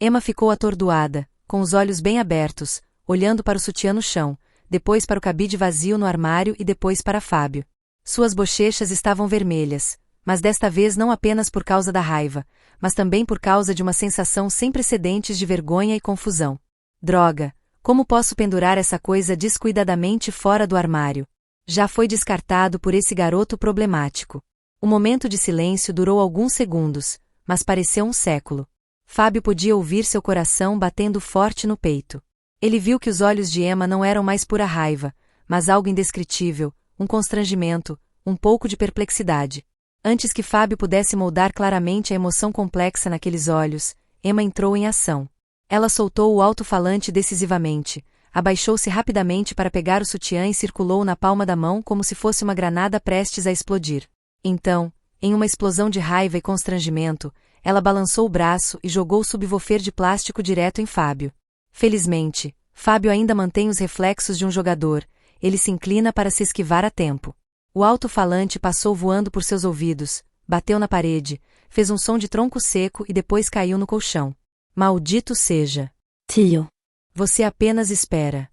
S1: Emma ficou atordoada, com os olhos bem abertos, olhando para o sutiã no chão, depois para o cabide vazio no armário e depois para Fábio. Suas bochechas estavam vermelhas, mas desta vez não apenas por causa da raiva, mas também por causa de uma sensação sem precedentes de vergonha e confusão. Droga! Como posso pendurar essa coisa descuidadamente fora do armário? Já foi descartado por esse garoto problemático. O momento de silêncio durou alguns segundos, mas pareceu um século. Fábio podia ouvir seu coração batendo forte no peito. Ele viu que os olhos de Emma não eram mais pura raiva, mas algo indescritível, um constrangimento, um pouco de perplexidade. Antes que Fábio pudesse moldar claramente a emoção complexa naqueles olhos, Emma entrou em ação. Ela soltou o alto-falante decisivamente, abaixou-se rapidamente para pegar o sutiã e circulou na palma da mão como se fosse uma granada prestes a explodir. Então, em uma explosão de raiva e constrangimento, ela balançou o braço e jogou o subwoofer de plástico direto em Fábio. Felizmente, Fábio ainda mantém os reflexos de um jogador, ele se inclina para se esquivar a tempo. O alto-falante passou voando por seus ouvidos, bateu na parede, fez um som de tronco seco e depois caiu no colchão. Maldito seja!
S2: Tio.
S1: Você apenas espera.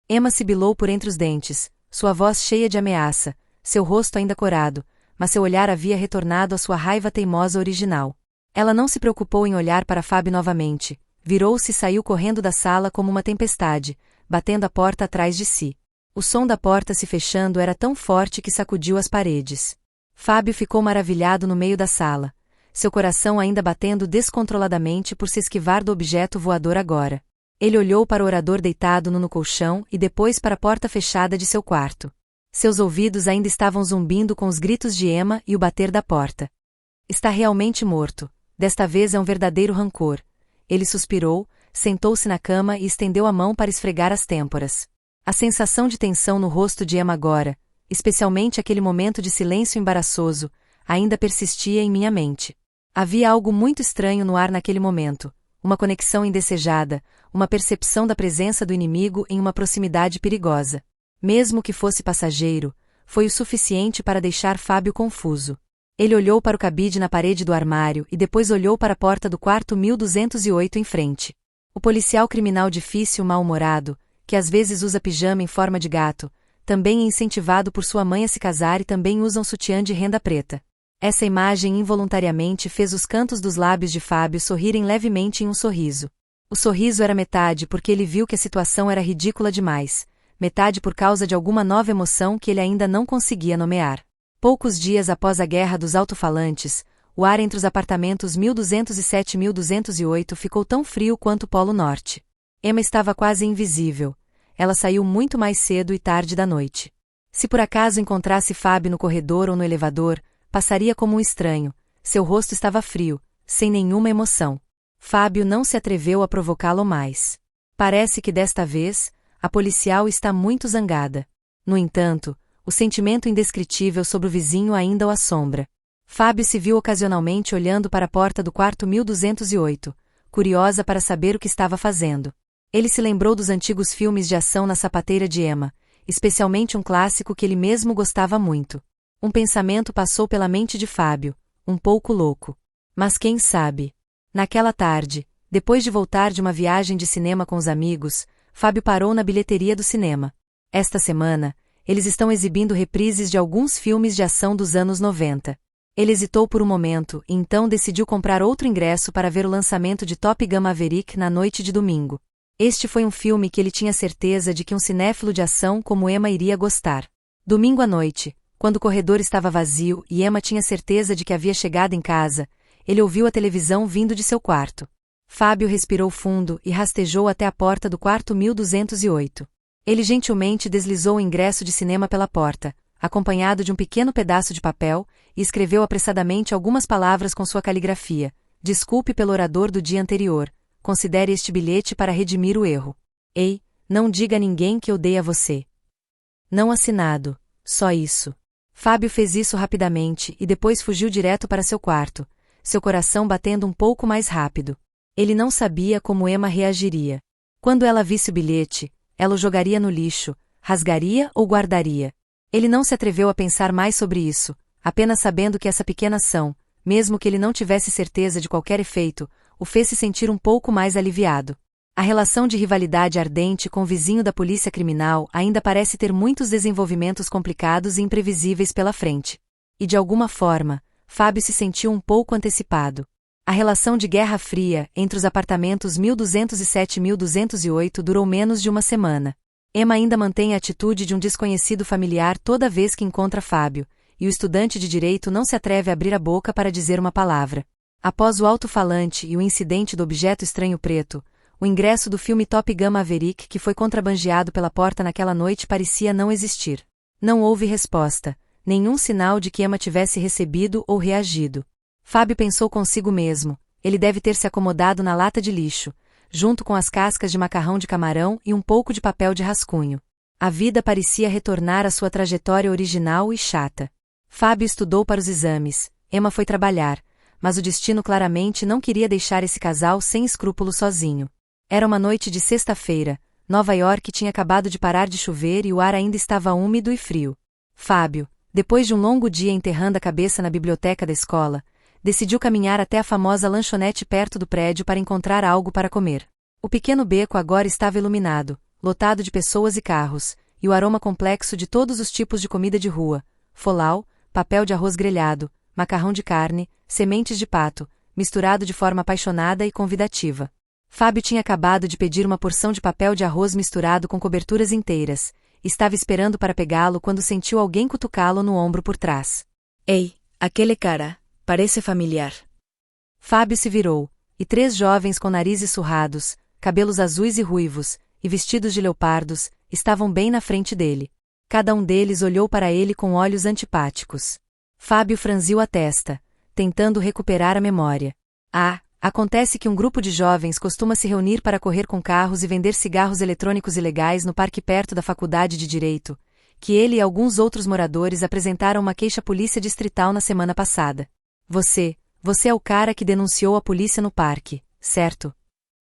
S1: Emma sibilou por entre os dentes, sua voz cheia de ameaça, seu rosto ainda corado, mas seu olhar havia retornado à sua raiva teimosa original. Ela não se preocupou em olhar para Fábio novamente, virou-se e saiu correndo da sala como uma tempestade, batendo a porta atrás de si. O som da porta se fechando era tão forte que sacudiu as paredes. Fábio ficou maravilhado no meio da sala, seu coração ainda batendo descontroladamente por se esquivar do objeto voador agora. Ele olhou para o orador deitado no colchão e depois para a porta fechada de seu quarto. Seus ouvidos ainda estavam zumbindo com os gritos de Emma e o bater da porta. Está realmente morto. Desta vez é um verdadeiro rancor. Ele suspirou, sentou-se na cama e estendeu a mão para esfregar as têmporas. A sensação de tensão no rosto de Emma agora, especialmente aquele momento de silêncio embaraçoso, ainda persistia em minha mente. Havia algo muito estranho no ar naquele momento, uma conexão indesejada, uma percepção da presença do inimigo em uma proximidade perigosa. Mesmo que fosse passageiro, foi o suficiente para deixar Fábio confuso. Ele olhou para o cabide na parede do armário e depois olhou para a porta do quarto 1208 em frente. O policial criminal difícil mal-humorado, que às vezes usa pijama em forma de gato, também é incentivado por sua mãe a se casar e também usa um sutiã de renda preta. Essa imagem involuntariamente fez os cantos dos lábios de Fábio sorrirem levemente em um sorriso. O sorriso era metade porque ele viu que a situação era ridícula demais, metade por causa de alguma nova emoção que ele ainda não conseguia nomear. Poucos dias após a guerra dos alto-falantes, o ar entre os apartamentos 1207 e 1208 ficou tão frio quanto o Polo Norte. Emma estava quase invisível. Ela saiu muito mais cedo e tarde da noite. Se por acaso encontrasse Fábio no corredor ou no elevador, passaria como um estranho. Seu rosto estava frio, sem nenhuma emoção. Fábio não se atreveu a provocá-lo mais. Parece que desta vez, a policial está muito zangada. No entanto, o sentimento indescritível sobre o vizinho ainda o assombra. Fábio se viu ocasionalmente olhando para a porta do quarto 1208, curiosa para saber o que estava fazendo. Ele se lembrou dos antigos filmes de ação na sapateira de Emma, especialmente um clássico que ele mesmo gostava muito. Um pensamento passou pela mente de Fábio, um pouco louco. Mas quem sabe? Naquela tarde, depois de voltar de uma viagem de cinema com os amigos, Fábio parou na bilheteria do cinema. Esta semana, eles estão exibindo reprises de alguns filmes de ação dos anos 90. Ele hesitou por um momento e então decidiu comprar outro ingresso para ver o lançamento de Top Gun Maverick na noite de domingo. Este foi um filme que ele tinha certeza de que um cinéfilo de ação como Emma iria gostar. Domingo à noite, quando o corredor estava vazio e Emma tinha certeza de que havia chegado em casa, ele ouviu a televisão vindo de seu quarto. Fábio respirou fundo e rastejou até a porta do quarto 1208. Ele gentilmente deslizou o ingresso de cinema pela porta, acompanhado de um pequeno pedaço de papel, e escreveu apressadamente algumas palavras com sua caligrafia. Desculpe pelo orador do dia anterior. Considere este bilhete para redimir o erro. Ei, não diga a ninguém que eu dei a você. Não assinado. Só isso. Fábio fez isso rapidamente e depois fugiu direto para seu quarto, seu coração batendo um pouco mais rápido. Ele não sabia como Emma reagiria. Quando ela visse o bilhete, ela o jogaria no lixo, rasgaria ou guardaria. Ele não se atreveu a pensar mais sobre isso, apenas sabendo que essa pequena ação, mesmo que ele não tivesse certeza de qualquer efeito, o fez se sentir um pouco mais aliviado. A relação de rivalidade ardente com o vizinho da polícia criminal ainda parece ter muitos desenvolvimentos complicados e imprevisíveis pela frente. E de alguma forma, Fábio se sentiu um pouco antecipado. A relação de Guerra Fria entre os apartamentos 1207 e 1208 durou menos de uma semana. Emma ainda mantém a atitude de um desconhecido familiar toda vez que encontra Fábio, e o estudante de direito não se atreve a abrir a boca para dizer uma palavra. Após o alto-falante e o incidente do objeto estranho preto, o ingresso do filme Top Gun Maverick que foi contrabandeado pela porta naquela noite parecia não existir. Não houve resposta, nenhum sinal de que Emma tivesse recebido ou reagido. Fábio pensou consigo mesmo, ele deve ter se acomodado na lata de lixo, junto com as cascas de macarrão de camarão e um pouco de papel de rascunho. A vida parecia retornar à sua trajetória original e chata. Fábio estudou para os exames, Emma foi trabalhar, mas o destino claramente não queria deixar esse casal sem escrúpulos sozinho. Era uma noite de sexta-feira, Nova York tinha acabado de parar de chover e o ar ainda estava úmido e frio. Fábio, depois de um longo dia enterrando a cabeça na biblioteca da escola, decidiu caminhar até a famosa lanchonete perto do prédio para encontrar algo para comer. O pequeno beco agora estava iluminado, lotado de pessoas e carros, e o aroma complexo de todos os tipos de comida de rua, folau, papel de arroz grelhado, macarrão de carne, sementes de pato, misturado de forma apaixonada e convidativa. Fábio tinha acabado de pedir uma porção de papel de arroz misturado com coberturas inteiras. Estava esperando para pegá-lo quando sentiu alguém cutucá-lo no ombro por trás.
S3: Ei, aquele cara, parece familiar.
S1: Fábio se virou, e 3 jovens com narizes surrados, cabelos azuis e ruivos, e vestidos de leopardos, estavam bem na frente dele. Cada um deles olhou para ele com olhos antipáticos. Fábio franziu a testa, tentando recuperar a memória. Acontece que um grupo de jovens costuma se reunir para correr com carros e vender cigarros eletrônicos ilegais no parque perto da Faculdade de Direito, que ele e alguns outros moradores apresentaram uma queixa à polícia distrital na semana passada. Você é o cara que denunciou a polícia no parque, certo?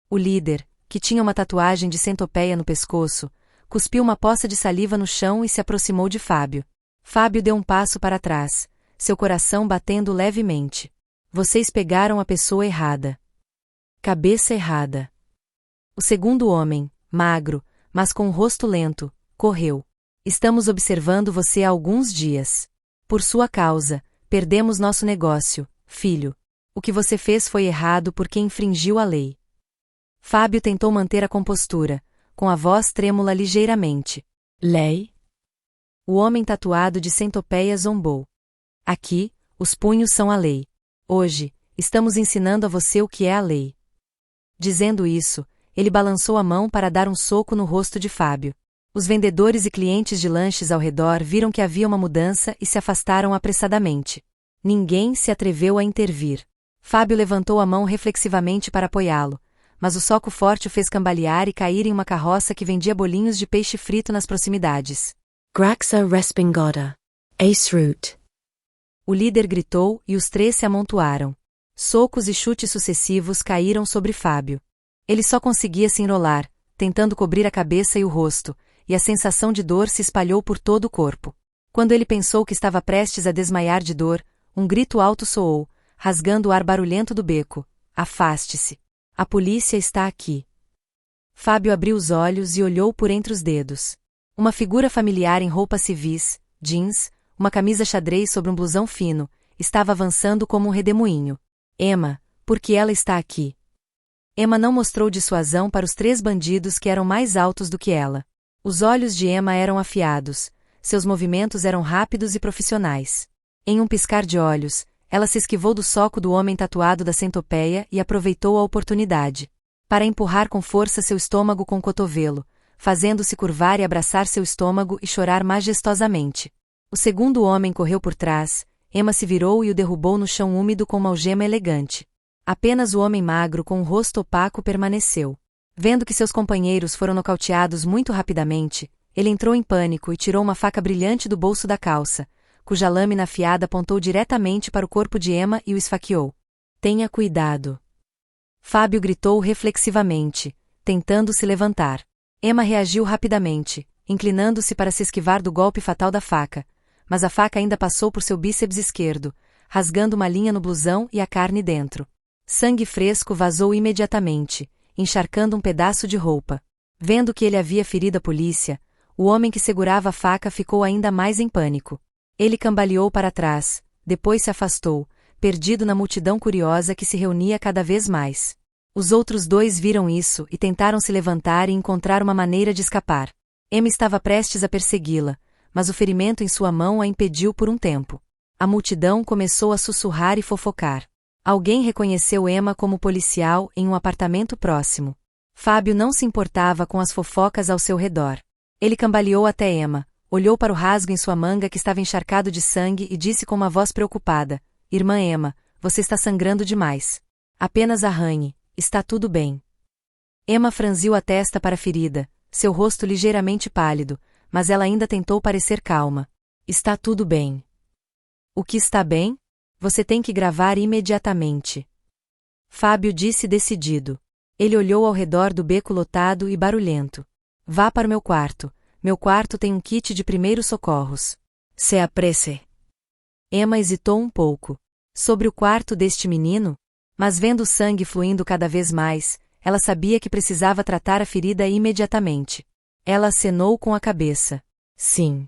S1: O líder, que tinha uma tatuagem de centopeia no pescoço, cuspiu uma poça de saliva no chão e se aproximou de Fábio. Fábio deu um passo para trás, seu coração batendo levemente. Vocês pegaram a pessoa errada. Cabeça errada. O segundo homem, magro, mas com o rosto lento, correu. Estamos observando você há alguns dias. Por sua causa, perdemos nosso negócio, filho. O que você fez foi errado porque infringiu a lei. Fábio tentou manter a compostura, com a voz trêmula ligeiramente.
S3: Lei?
S1: O homem tatuado de centopeia zombou. Aqui, os punhos são a lei. Hoje, estamos ensinando a você o que é a lei. Dizendo isso, ele balançou a mão para dar um soco no rosto de Fábio. Os vendedores e clientes de lanches ao redor viram que havia uma mudança e se afastaram apressadamente. Ninguém se atreveu a intervir. Fábio levantou a mão reflexivamente para apoiá-lo, mas o soco forte o fez cambalear e cair em uma carroça que vendia bolinhos de peixe frito nas proximidades.
S3: Graxa respingada. Ace root.
S1: O líder gritou e os 3 se amontoaram. Socos e chutes sucessivos caíram sobre Fábio. Ele só conseguia se enrolar, tentando cobrir a cabeça e o rosto, e a sensação de dor se espalhou por todo o corpo. Quando ele pensou que estava prestes a desmaiar de dor, um grito alto soou, rasgando o ar barulhento do beco. Afaste-se. A polícia está aqui. Fábio abriu os olhos e olhou por entre os dedos. Uma figura familiar em roupas civis, jeans, uma camisa xadrez sobre um blusão fino, estava avançando como um redemoinho. Emma, por que ela está aqui? Emma não mostrou dissuasão para os 3 bandidos que eram mais altos do que ela. Os olhos de Emma eram afiados, seus movimentos eram rápidos e profissionais. Em um piscar de olhos, ela se esquivou do soco do homem tatuado da centopeia e aproveitou a oportunidade para empurrar com força seu estômago com o cotovelo, fazendo-se curvar e abraçar seu estômago e chorar majestosamente. O segundo homem correu por trás, Emma se virou e o derrubou no chão úmido com uma algema elegante. Apenas o homem magro com o rosto opaco permaneceu. Vendo que seus companheiros foram nocauteados muito rapidamente, ele entrou em pânico e tirou uma faca brilhante do bolso da calça, cuja lâmina afiada apontou diretamente para o corpo de Emma e o esfaqueou. Tenha cuidado. Fábio gritou reflexivamente, tentando se levantar. Emma reagiu rapidamente, inclinando-se para se esquivar do golpe fatal da faca, mas a faca ainda passou por seu bíceps esquerdo, rasgando uma linha no blusão e a carne dentro. Sangue fresco vazou imediatamente, encharcando um pedaço de roupa. Vendo que ele havia ferido a polícia, o homem que segurava a faca ficou ainda mais em pânico. Ele cambaleou para trás, depois se afastou, perdido na multidão curiosa que se reunia cada vez mais. Os outros dois viram isso e tentaram se levantar e encontrar uma maneira de escapar. Emma estava prestes a persegui-la, mas o ferimento em sua mão a impediu por um tempo. A multidão começou a sussurrar e fofocar. Alguém reconheceu Emma como policial em um apartamento próximo. Fábio não se importava com as fofocas ao seu redor. Ele cambaleou até Emma, olhou para o rasgo em sua manga que estava encharcado de sangue e disse com uma voz preocupada: Irmã Emma, você está sangrando demais. Apenas arranhe, está tudo bem. Emma franziu a testa para a ferida, seu rosto ligeiramente pálido, mas ela ainda tentou parecer calma. Está tudo bem. O que está bem? Você tem que gravar imediatamente. Fábio disse decidido. Ele olhou ao redor do beco lotado e barulhento. Vá para o meu quarto. Meu quarto tem um kit de primeiros socorros.
S3: Se apresse.
S1: Emma hesitou um pouco. Sobre o quarto deste menino? Mas vendo o sangue fluindo cada vez mais, ela sabia que precisava tratar a ferida imediatamente. Ela acenou com a cabeça. Sim.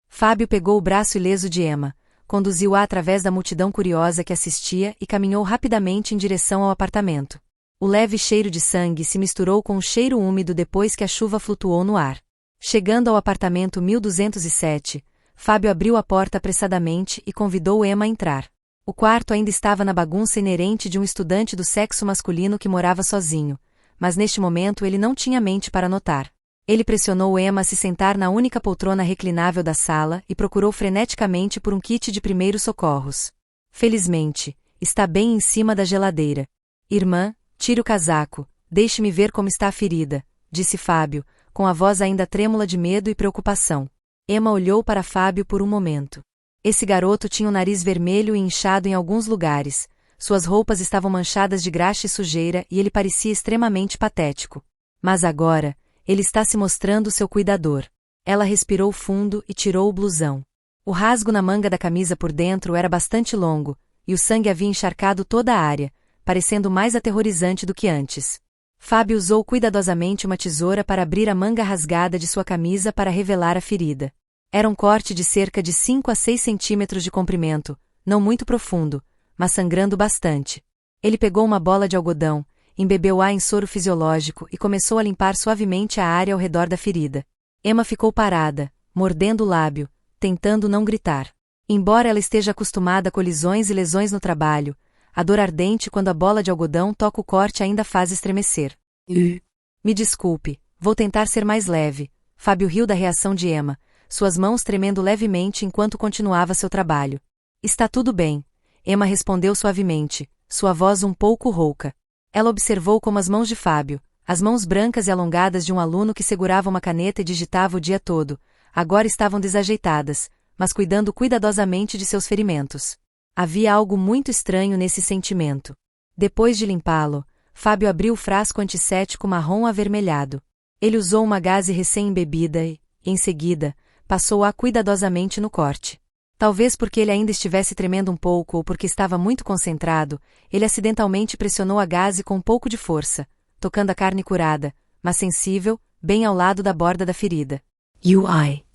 S1: Fábio pegou o braço ileso de Emma, conduziu-a através da multidão curiosa que assistia e caminhou rapidamente em direção ao apartamento. O leve cheiro de sangue se misturou com o cheiro úmido depois que a chuva flutuou no ar. Chegando ao apartamento 1207, Fábio abriu a porta apressadamente e convidou Emma a entrar. O quarto ainda estava na bagunça inerente de um estudante do sexo masculino que morava sozinho, mas neste momento ele não tinha mente para notar. Ele pressionou Emma a se sentar na única poltrona reclinável da sala e procurou freneticamente por um kit de primeiros socorros. Felizmente, está bem em cima da geladeira. Irmã, tire o casaco, deixe-me ver como está a ferida, disse Fábio, com a voz ainda trêmula de medo e preocupação. Emma olhou para Fábio por um momento. Esse garoto tinha o nariz vermelho e inchado em alguns lugares, suas roupas estavam manchadas de graxa e sujeira e ele parecia extremamente patético. Mas agora, ele está se mostrando seu cuidador. Ela respirou fundo e tirou o blusão. O rasgo na manga da camisa por dentro era bastante longo, e o sangue havia encharcado toda a área, parecendo mais aterrorizante do que antes. Fábio usou cuidadosamente uma tesoura para abrir a manga rasgada de sua camisa para revelar a ferida. Era um corte de cerca de 5 a 6 centímetros de comprimento, não muito profundo, mas sangrando bastante. Ele pegou uma bola de algodão, embebeu-a em soro fisiológico e começou a limpar suavemente a área ao redor da ferida. Emma ficou parada, mordendo o lábio, tentando não gritar. Embora ela esteja acostumada a colisões e lesões no trabalho, a dor ardente quando a bola de algodão toca o corte ainda faz estremecer. Me desculpe, vou tentar ser mais leve. Fábio riu da reação de Emma, suas mãos tremendo levemente enquanto continuava seu trabalho. Está tudo bem, Emma respondeu suavemente, sua voz um pouco rouca. Ela observou como as mãos de Fábio, as mãos brancas e alongadas de um aluno que segurava uma caneta e digitava o dia todo, agora estavam desajeitadas, mas cuidando cuidadosamente de seus ferimentos. Havia algo muito estranho nesse sentimento. Depois de limpá-lo, Fábio abriu o frasco antisséptico marrom avermelhado. Ele usou uma gaze recém-embebida e, em seguida, passou-a cuidadosamente no corte. Talvez porque ele ainda estivesse tremendo um pouco ou porque estava muito concentrado, ele acidentalmente pressionou a gaze com um pouco de força, tocando a carne curada, mas sensível, bem ao lado da borda da ferida.
S3: UI.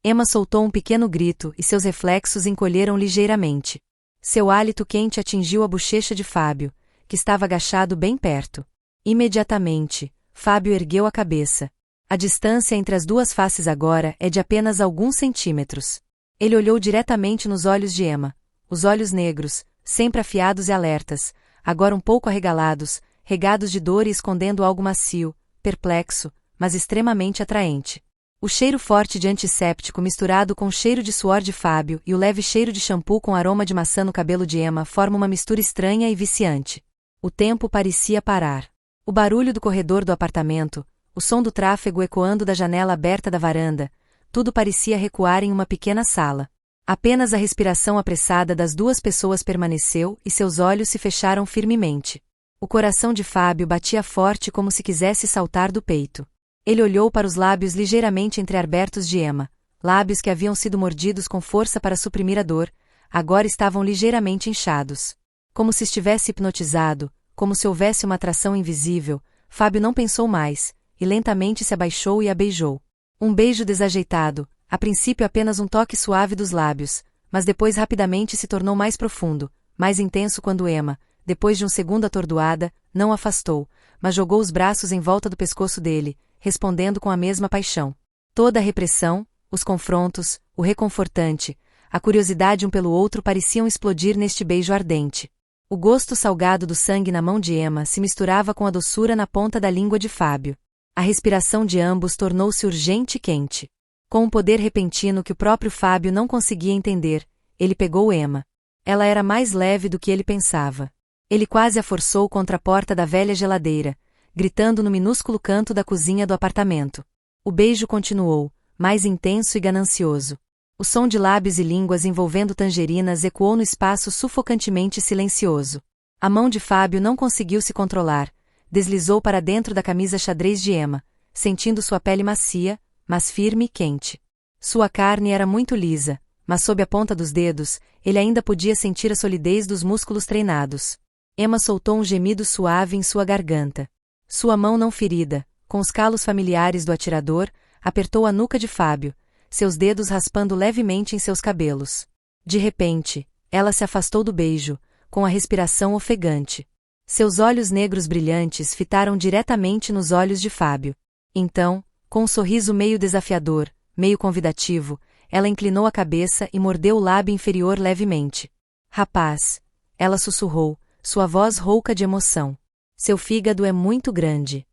S1: Emma soltou um pequeno grito e seus reflexos encolheram ligeiramente. Seu hálito quente atingiu a bochecha de Fábio, que estava agachado bem perto. Imediatamente, Fábio ergueu a cabeça. A distância entre as duas faces agora é de apenas alguns centímetros. Ele olhou diretamente nos olhos de Emma, os olhos negros, sempre afiados e alertas, agora um pouco arregalados, regados de dor e escondendo algo macio, perplexo, mas extremamente atraente. O cheiro forte de antisséptico misturado com o cheiro de suor de Fábio e o leve cheiro de shampoo com aroma de maçã no cabelo de Emma forma uma mistura estranha e viciante. O tempo parecia parar. O barulho do corredor do apartamento, o som do tráfego ecoando da janela aberta da varanda, tudo parecia recuar em uma pequena sala. Apenas a respiração apressada das duas pessoas permaneceu e seus olhos se fecharam firmemente. O coração de Fábio batia forte como se quisesse saltar do peito. Ele olhou para os lábios ligeiramente entreabertos de Emma, lábios que haviam sido mordidos com força para suprimir a dor, agora estavam ligeiramente inchados. Como se estivesse hipnotizado, como se houvesse uma atração invisível, Fábio não pensou mais, e lentamente se abaixou e a beijou. Um beijo desajeitado, a princípio apenas um toque suave dos lábios, mas depois rapidamente se tornou mais profundo, mais intenso quando Emma, depois de um segundo atordoada, não afastou, mas jogou os braços em volta do pescoço dele, respondendo com a mesma paixão. Toda a repressão, os confrontos, o reconfortante, a curiosidade um pelo outro pareciam explodir neste beijo ardente. O gosto salgado do sangue na mão de Emma se misturava com a doçura na ponta da língua de Fábio. A respiração de ambos tornou-se urgente e quente. Com um poder repentino que o próprio Fábio não conseguia entender, ele pegou Emma. Ela era mais leve do que ele pensava. Ele quase a forçou contra a porta da velha geladeira, gritando no minúsculo canto da cozinha do apartamento. O beijo continuou, mais intenso e ganancioso. O som de lábios e línguas envolvendo tangerinas ecoou no espaço sufocantemente silencioso. A mão de Fábio não conseguiu se controlar, deslizou para dentro da camisa xadrez de Emma, sentindo sua pele macia, mas firme e quente. Sua carne era muito lisa, mas sob a ponta dos dedos, ele ainda podia sentir a solidez dos músculos treinados. Emma soltou um gemido suave em sua garganta. Sua mão não ferida, com os calos familiares do atirador, apertou a nuca de Fábio, seus dedos raspando levemente em seus cabelos. De repente, ela se afastou do beijo, com a respiração ofegante. Seus olhos negros brilhantes fitaram diretamente nos olhos de Fábio. Então, com um sorriso meio desafiador, meio convidativo, ela inclinou a cabeça e mordeu o lábio inferior levemente. Rapaz! Ela sussurrou, sua voz rouca de emoção. Seu fígado é muito grande.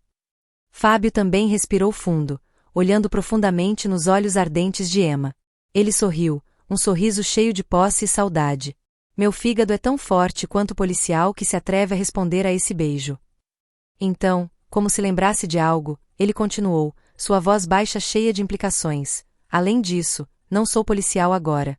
S1: Fábio também respirou fundo, olhando profundamente nos olhos ardentes de Emma. Ele sorriu, um sorriso cheio de posse e saudade. Meu fígado é tão forte quanto o policial que se atreve a responder a esse beijo. Então, como se lembrasse de algo, ele continuou, sua voz baixa cheia de implicações. Além disso, não sou policial agora.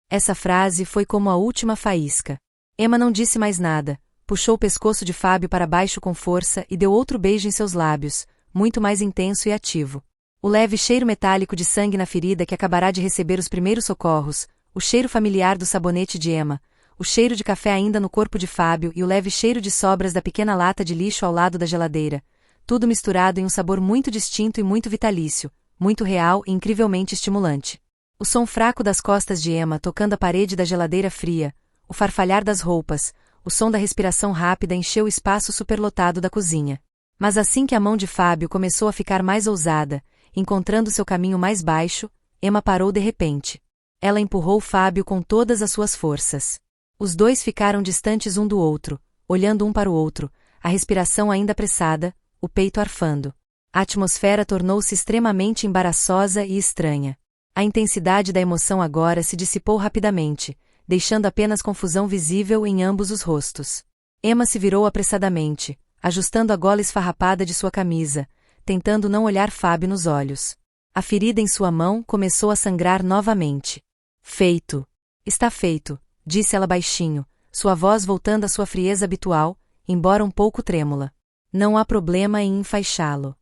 S1: Essa frase foi como a última faísca. Emma não disse mais nada, puxou o pescoço de Fábio para baixo com força e deu outro beijo em seus lábios, muito mais intenso e ativo. O leve cheiro metálico de sangue na ferida que acabará de receber os primeiros socorros, o cheiro familiar do sabonete de Emma, o cheiro de café ainda no corpo de Fábio e o leve cheiro de sobras da pequena lata de lixo ao lado da geladeira, tudo misturado em um sabor muito distinto e muito vitalício, muito real e incrivelmente estimulante. O som fraco das costas de Emma tocando a parede da geladeira fria, o farfalhar das roupas, o som da respiração rápida encheu o espaço superlotado da cozinha. Mas assim que a mão de Fábio começou a ficar mais ousada, encontrando seu caminho mais baixo, Emma parou de repente. Ela empurrou Fábio com todas as suas forças. Os dois ficaram distantes um do outro, olhando um para o outro, a respiração ainda apressada, o peito arfando. A atmosfera tornou-se extremamente embaraçosa e estranha. A intensidade da emoção agora se dissipou rapidamente, deixando apenas confusão visível em ambos os rostos. Emma se virou apressadamente, ajustando a gola esfarrapada de sua camisa, tentando não olhar Fábio nos olhos. A ferida em sua mão começou a sangrar novamente. Feito. Está feito, disse ela baixinho, sua voz voltando à sua frieza habitual, embora um pouco trêmula. Não há problema em enfaixá-lo.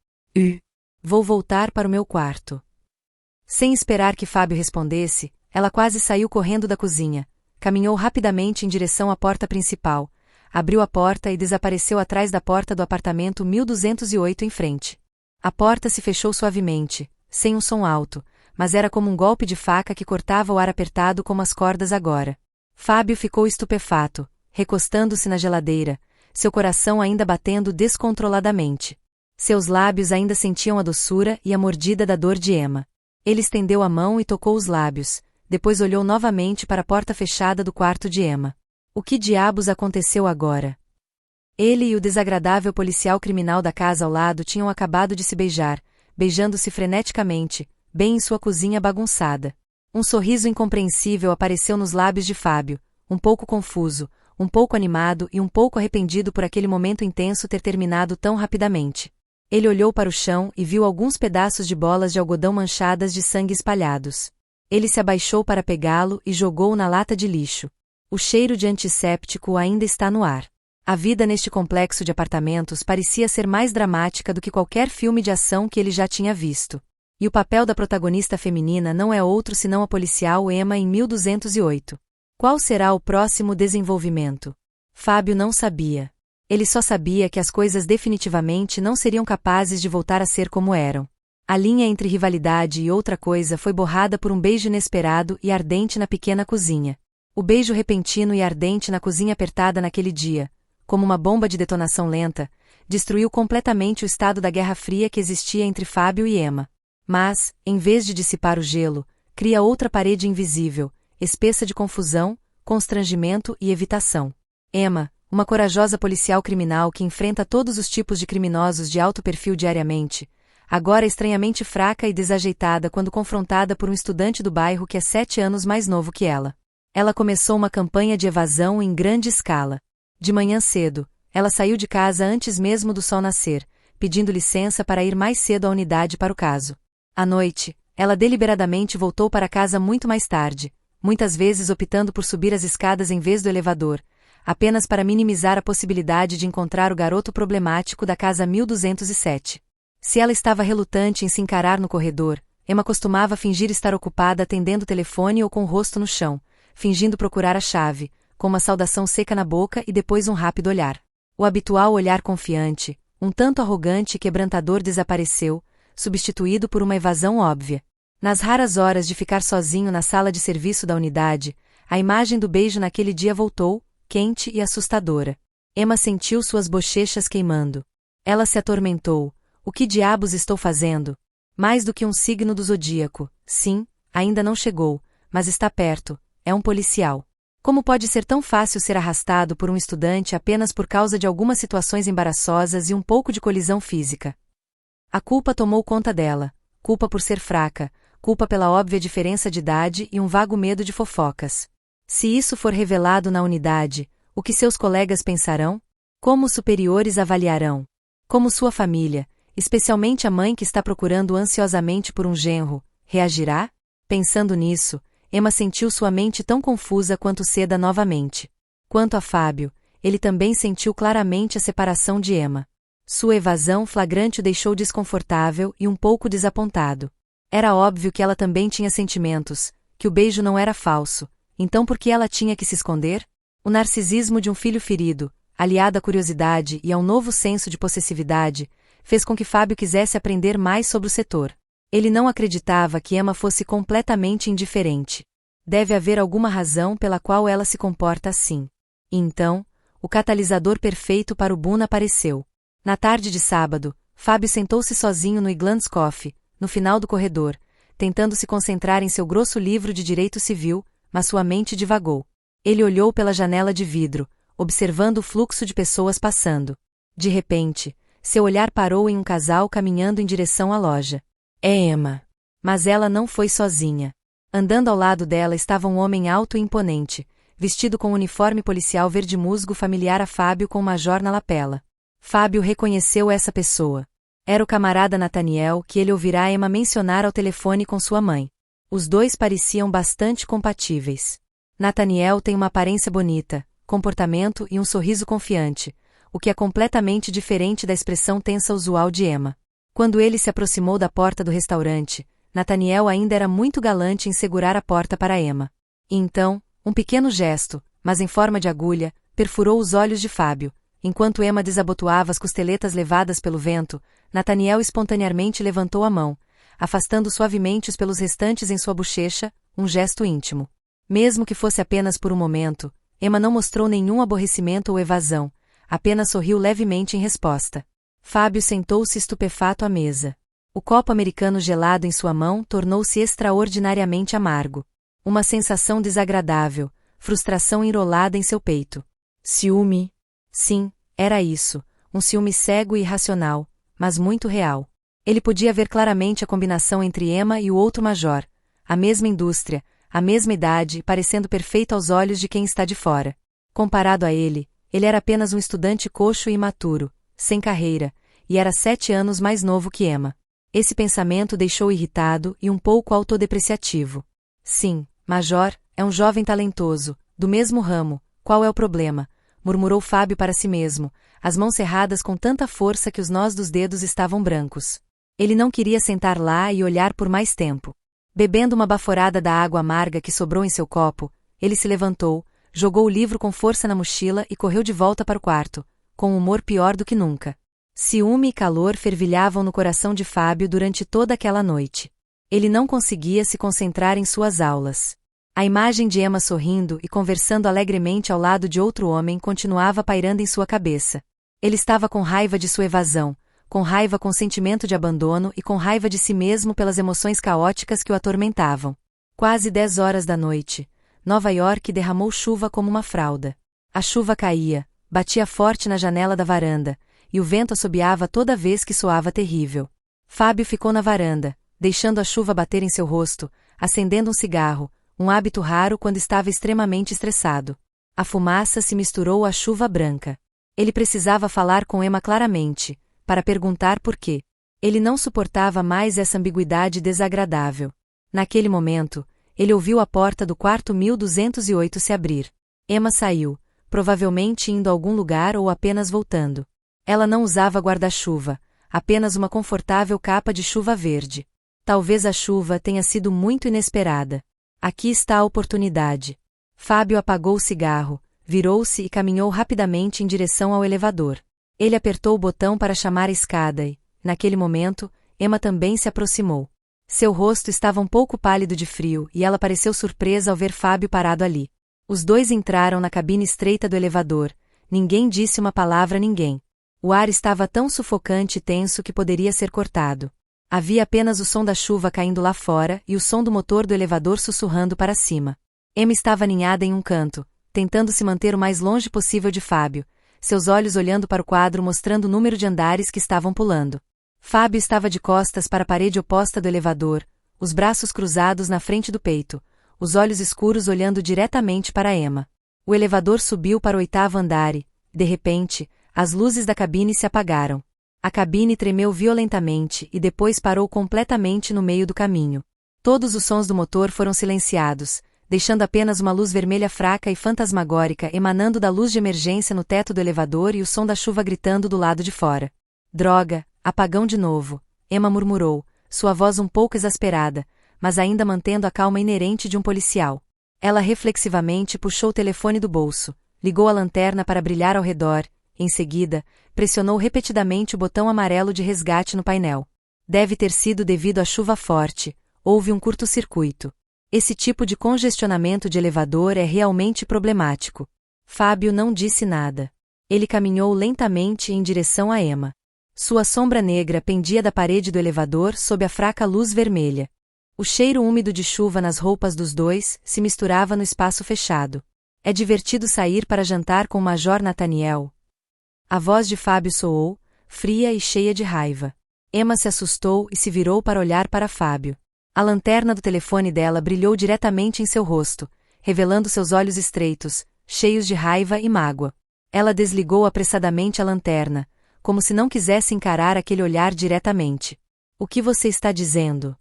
S1: Vou voltar para o meu quarto. Sem esperar que Fábio respondesse, ela quase saiu correndo da cozinha, caminhou rapidamente em direção à porta principal, abriu a porta e desapareceu atrás da porta do apartamento 1208 em frente. A porta se fechou suavemente, sem um som alto, mas era como um golpe de faca que cortava o ar apertado como as cordas agora. Fábio ficou estupefato, recostando-se na geladeira, seu coração ainda batendo descontroladamente. Seus lábios ainda sentiam a doçura e a mordida da dor de Emma. Ele estendeu a mão e tocou os lábios, depois olhou novamente para a porta fechada do quarto de Emma. O que diabos aconteceu agora? Ele e o desagradável policial criminal da casa ao lado tinham acabado de se beijar, beijando-se freneticamente, bem em sua cozinha bagunçada. Um sorriso incompreensível apareceu nos lábios de Fábio, um pouco confuso, um pouco animado e um pouco arrependido por aquele momento intenso ter terminado tão rapidamente. Ele olhou para o chão e viu alguns pedaços de bolas de algodão manchadas de sangue espalhados. Ele se abaixou para pegá-lo e jogou-o na lata de lixo. O cheiro de antisséptico ainda está no ar. A vida neste complexo de apartamentos parecia ser mais dramática do que qualquer filme de ação que ele já tinha visto. E o papel da protagonista feminina não é outro senão a policial Emma em 1208. Qual será o próximo desenvolvimento? Fábio não sabia. Ele só sabia que as coisas definitivamente não seriam capazes de voltar a ser como eram. A linha entre rivalidade e outra coisa foi borrada por um beijo inesperado e ardente na pequena cozinha. O beijo repentino e ardente na cozinha apertada naquele dia, como uma bomba de detonação lenta, destruiu completamente o estado da Guerra Fria que existia entre Fábio e Emma. Mas, em vez de dissipar o gelo, cria outra parede invisível, espessa de confusão, constrangimento e evitação. Emma, uma corajosa policial criminal que enfrenta todos os tipos de criminosos de alto perfil diariamente, agora estranhamente fraca e desajeitada quando confrontada por um estudante do bairro que é 7 anos mais novo que ela. Ela começou uma campanha de evasão em grande escala. De manhã cedo, ela saiu de casa antes mesmo do sol nascer, pedindo licença para ir mais cedo à unidade para o caso. À noite, ela deliberadamente voltou para casa muito mais tarde, muitas vezes optando por subir as escadas em vez do elevador, apenas para minimizar a possibilidade de encontrar o garoto problemático da casa 1207. Se ela estava relutante em se encarar no corredor, Emma costumava fingir estar ocupada atendendo o telefone ou com o rosto no chão, fingindo procurar a chave, com uma saudação seca na boca e depois um rápido olhar. O habitual olhar confiante, um tanto arrogante e quebrantador desapareceu, substituído por uma evasão óbvia. Nas raras horas de ficar sozinho na sala de serviço da unidade, a imagem do beijo naquele dia voltou, quente e assustadora. Emma sentiu suas bochechas queimando. Ela se atormentou. O que diabos estou fazendo? Mais do que um signo do zodíaco. Sim, ainda não chegou, mas está perto. É um policial. Como pode ser tão fácil ser arrastado por um estudante apenas por causa de algumas situações embaraçosas e um pouco de colisão física? A culpa tomou conta dela. Culpa por ser fraca, culpa pela óbvia diferença de idade e um vago medo de fofocas. Se isso for revelado na unidade, o que seus colegas pensarão? Como os superiores avaliarão? Como sua família, especialmente a mãe que está procurando ansiosamente por um genro, reagirá? Pensando nisso, Emma sentiu sua mente tão confusa quanto seda novamente. Quanto a Fábio, ele também sentiu claramente a separação de Emma. Sua evasão flagrante o deixou desconfortável e um pouco desapontado. Era óbvio que ela também tinha sentimentos, que o beijo não era falso, então por que ela tinha que se esconder? O narcisismo de um filho ferido, aliado à curiosidade e a um novo senso de possessividade, fez com que Fábio quisesse aprender mais sobre o setor. Ele não acreditava que Emma fosse completamente indiferente. Deve haver alguma razão pela qual ela se comporta assim. E então, o catalisador perfeito para o boom apareceu. Na tarde de sábado, Fábio sentou-se sozinho no Iglands Coffee, no final do corredor, tentando se concentrar em seu grosso livro de direito civil, mas sua mente divagou. Ele olhou pela janela de vidro, observando o fluxo de pessoas passando. De repente, seu olhar parou em um casal caminhando em direção à loja. É Emma. Mas ela não foi sozinha. Andando ao lado dela estava um homem alto e imponente, vestido com um uniforme policial verde musgo familiar a Fábio com um major na lapela. Fábio reconheceu essa pessoa. Era o camarada Nathaniel que ele ouvirá Emma mencionar ao telefone com sua mãe. Os dois pareciam bastante compatíveis. Nathaniel tem uma aparência bonita, comportamento e um sorriso confiante, o que é completamente diferente da expressão tensa usual de Emma. Quando ele se aproximou da porta do restaurante, Nathaniel ainda era muito galante em segurar a porta para Emma. E então, um pequeno gesto, mas em forma de agulha, perfurou os olhos de Fábio. Enquanto Emma desabotoava as costeletas levadas pelo vento, Nathaniel espontaneamente levantou a mão, afastando suavemente os pelos restantes em sua bochecha, um gesto íntimo. Mesmo que fosse apenas por um momento, Emma não mostrou nenhum aborrecimento ou evasão, apenas sorriu levemente em resposta. Fábio sentou-se estupefato à mesa. O copo americano gelado em sua mão tornou-se extraordinariamente amargo. Uma sensação desagradável, frustração enrolada em seu peito. Ciúme? Sim, era isso, um ciúme cego e irracional, mas muito real. Ele podia ver claramente a combinação entre Emma e o outro major, a mesma indústria, a mesma idade, parecendo perfeita aos olhos de quem está de fora. Comparado a ele era apenas um estudante coxo e imaturo, sem carreira, e era 7 anos mais novo que Emma. Esse pensamento deixou irritado e um pouco autodepreciativo. Sim, Major, é um jovem talentoso, do mesmo ramo, qual é o problema? Murmurou Fábio para si mesmo, as mãos cerradas com tanta força que os nós dos dedos estavam brancos. Ele não queria sentar lá e olhar por mais tempo. Bebendo uma baforada da água amarga que sobrou em seu copo, ele se levantou, jogou o livro com força na mochila e correu de volta para o quarto, com um humor pior do que nunca. Ciúme e calor fervilhavam no coração de Fábio durante toda aquela noite. Ele não conseguia se concentrar em suas aulas. A imagem de Emma sorrindo e conversando alegremente ao lado de outro homem continuava pairando em sua cabeça. Ele estava com raiva de sua evasão, com raiva com o sentimento de abandono e com raiva de si mesmo pelas emoções caóticas que o atormentavam. Quase 10 horas da noite, Nova York derramou chuva como uma fralda. A chuva caía, batia forte na janela da varanda, e o vento assobiava toda vez que soava terrível. Fábio ficou na varanda, deixando a chuva bater em seu rosto, acendendo um cigarro, um hábito raro quando estava extremamente estressado. A fumaça se misturou à chuva branca. Ele precisava falar com Emma claramente, para perguntar por quê. Ele não suportava mais essa ambiguidade desagradável. Naquele momento, ele ouviu a porta do quarto 1208 se abrir. Emma saiu, provavelmente indo a algum lugar ou apenas voltando. Ela não usava guarda-chuva, apenas uma confortável capa de chuva verde. Talvez a chuva tenha sido muito inesperada. Aqui está a oportunidade. Fábio apagou o cigarro, virou-se e caminhou rapidamente em direção ao elevador. Ele apertou o botão para chamar a escada e, naquele momento, Emma também se aproximou. Seu rosto estava um pouco pálido de frio e ela pareceu surpresa ao ver Fábio parado ali. Os dois entraram na cabine estreita do elevador. Ninguém disse uma palavra a ninguém. O ar estava tão sufocante e tenso que poderia ser cortado. Havia apenas o som da chuva caindo lá fora e o som do motor do elevador sussurrando para cima. Emma estava aninhada em um canto, tentando se manter o mais longe possível de Fábio, seus olhos olhando para o quadro mostrando o número de andares que estavam pulando. Fábio estava de costas para a parede oposta do elevador, os braços cruzados na frente do peito, os olhos escuros olhando diretamente para Emma. O elevador subiu para o 8º andar e, de repente, as luzes da cabine se apagaram. A cabine tremeu violentamente e depois parou completamente no meio do caminho. Todos os sons do motor foram silenciados, deixando apenas uma luz vermelha fraca e fantasmagórica emanando da luz de emergência no teto do elevador e o som da chuva gritando do lado de fora. Droga, apagão de novo, Emma murmurou, sua voz um pouco exasperada, mas ainda mantendo a calma inerente de um policial. Ela reflexivamente puxou o telefone do bolso, ligou a lanterna para brilhar ao redor, em seguida, pressionou repetidamente o botão amarelo de resgate no painel. Deve ter sido devido à chuva forte, houve um curto-circuito. Esse tipo de congestionamento de elevador é realmente problemático. Fábio não disse nada. Ele caminhou lentamente em direção a Emma. Sua sombra negra pendia da parede do elevador sob a fraca luz vermelha. O cheiro úmido de chuva nas roupas dos dois se misturava no espaço fechado. É divertido sair para jantar com o Major Nathaniel. A voz de Fábio soou, fria e cheia de raiva. Emma se assustou e se virou para olhar para Fábio. A lanterna do telefone dela brilhou diretamente em seu rosto, revelando seus olhos estreitos, cheios de raiva e mágoa. Ela desligou apressadamente a lanterna, como se não quisesse encarar aquele olhar diretamente. O que você está dizendo?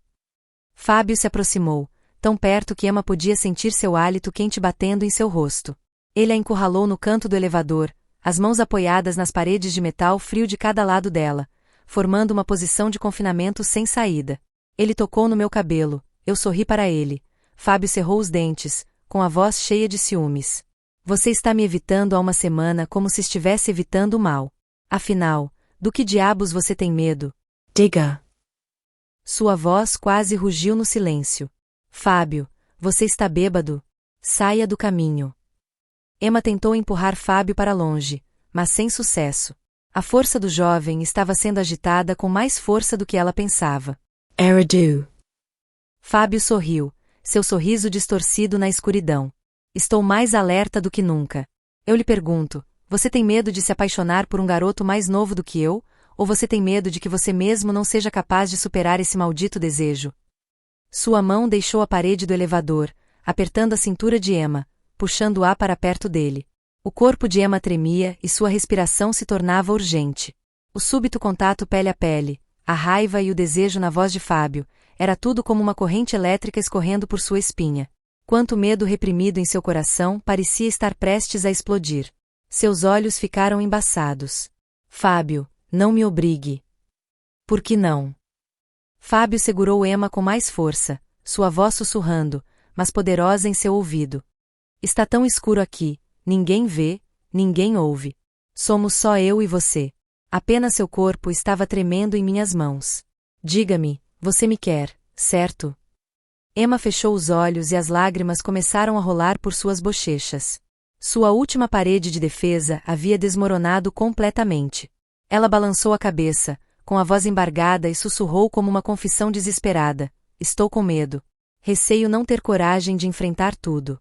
S1: Fábio se aproximou, tão perto que Emma podia sentir seu hálito quente batendo em seu rosto. Ele a encurralou no canto do elevador, as mãos apoiadas nas paredes de metal frio de cada lado dela, formando uma posição de confinamento sem saída. Ele tocou no meu cabelo, eu sorri para ele. Fábio cerrou os dentes, com a voz cheia de ciúmes. Você está me evitando há uma semana como se estivesse evitando o mal. Afinal, do que diabos você tem medo?
S3: Diga.
S1: Sua voz quase rugiu no silêncio. Fábio, você está bêbado? Saia do caminho. Emma tentou empurrar Fábio para longe, mas sem sucesso. A força do jovem estava sendo agitada com mais força do que ela pensava.
S3: Eridu.
S1: Fábio sorriu, seu sorriso distorcido na escuridão. Estou mais alerta do que nunca. Eu lhe pergunto, você tem medo de se apaixonar por um garoto mais novo do que eu, ou você tem medo de que você mesmo não seja capaz de superar esse maldito desejo? Sua mão deixou a parede do elevador, apertando a cintura de Emma, puxando-a para perto dele. O corpo de Emma tremia e sua respiração se tornava urgente. O súbito contato pele a pele, a raiva e o desejo na voz de Fábio, era tudo como uma corrente elétrica escorrendo por sua espinha. Quanto medo reprimido em seu coração parecia estar prestes a explodir. Seus olhos ficaram embaçados. Fábio, não me obrigue. Por que não? Fábio segurou Emma com mais força, sua voz sussurrando, mas poderosa em seu ouvido. Está tão escuro aqui, ninguém vê, ninguém ouve. Somos só eu e você. Apenas seu corpo estava tremendo em minhas mãos. Diga-me, você me quer, certo? Emma fechou os olhos e as lágrimas começaram a rolar por suas bochechas. Sua última parede de defesa havia desmoronado completamente. Ela balançou a cabeça, com a voz embargada e sussurrou como uma confissão desesperada: estou com medo. Receio não ter coragem de enfrentar tudo.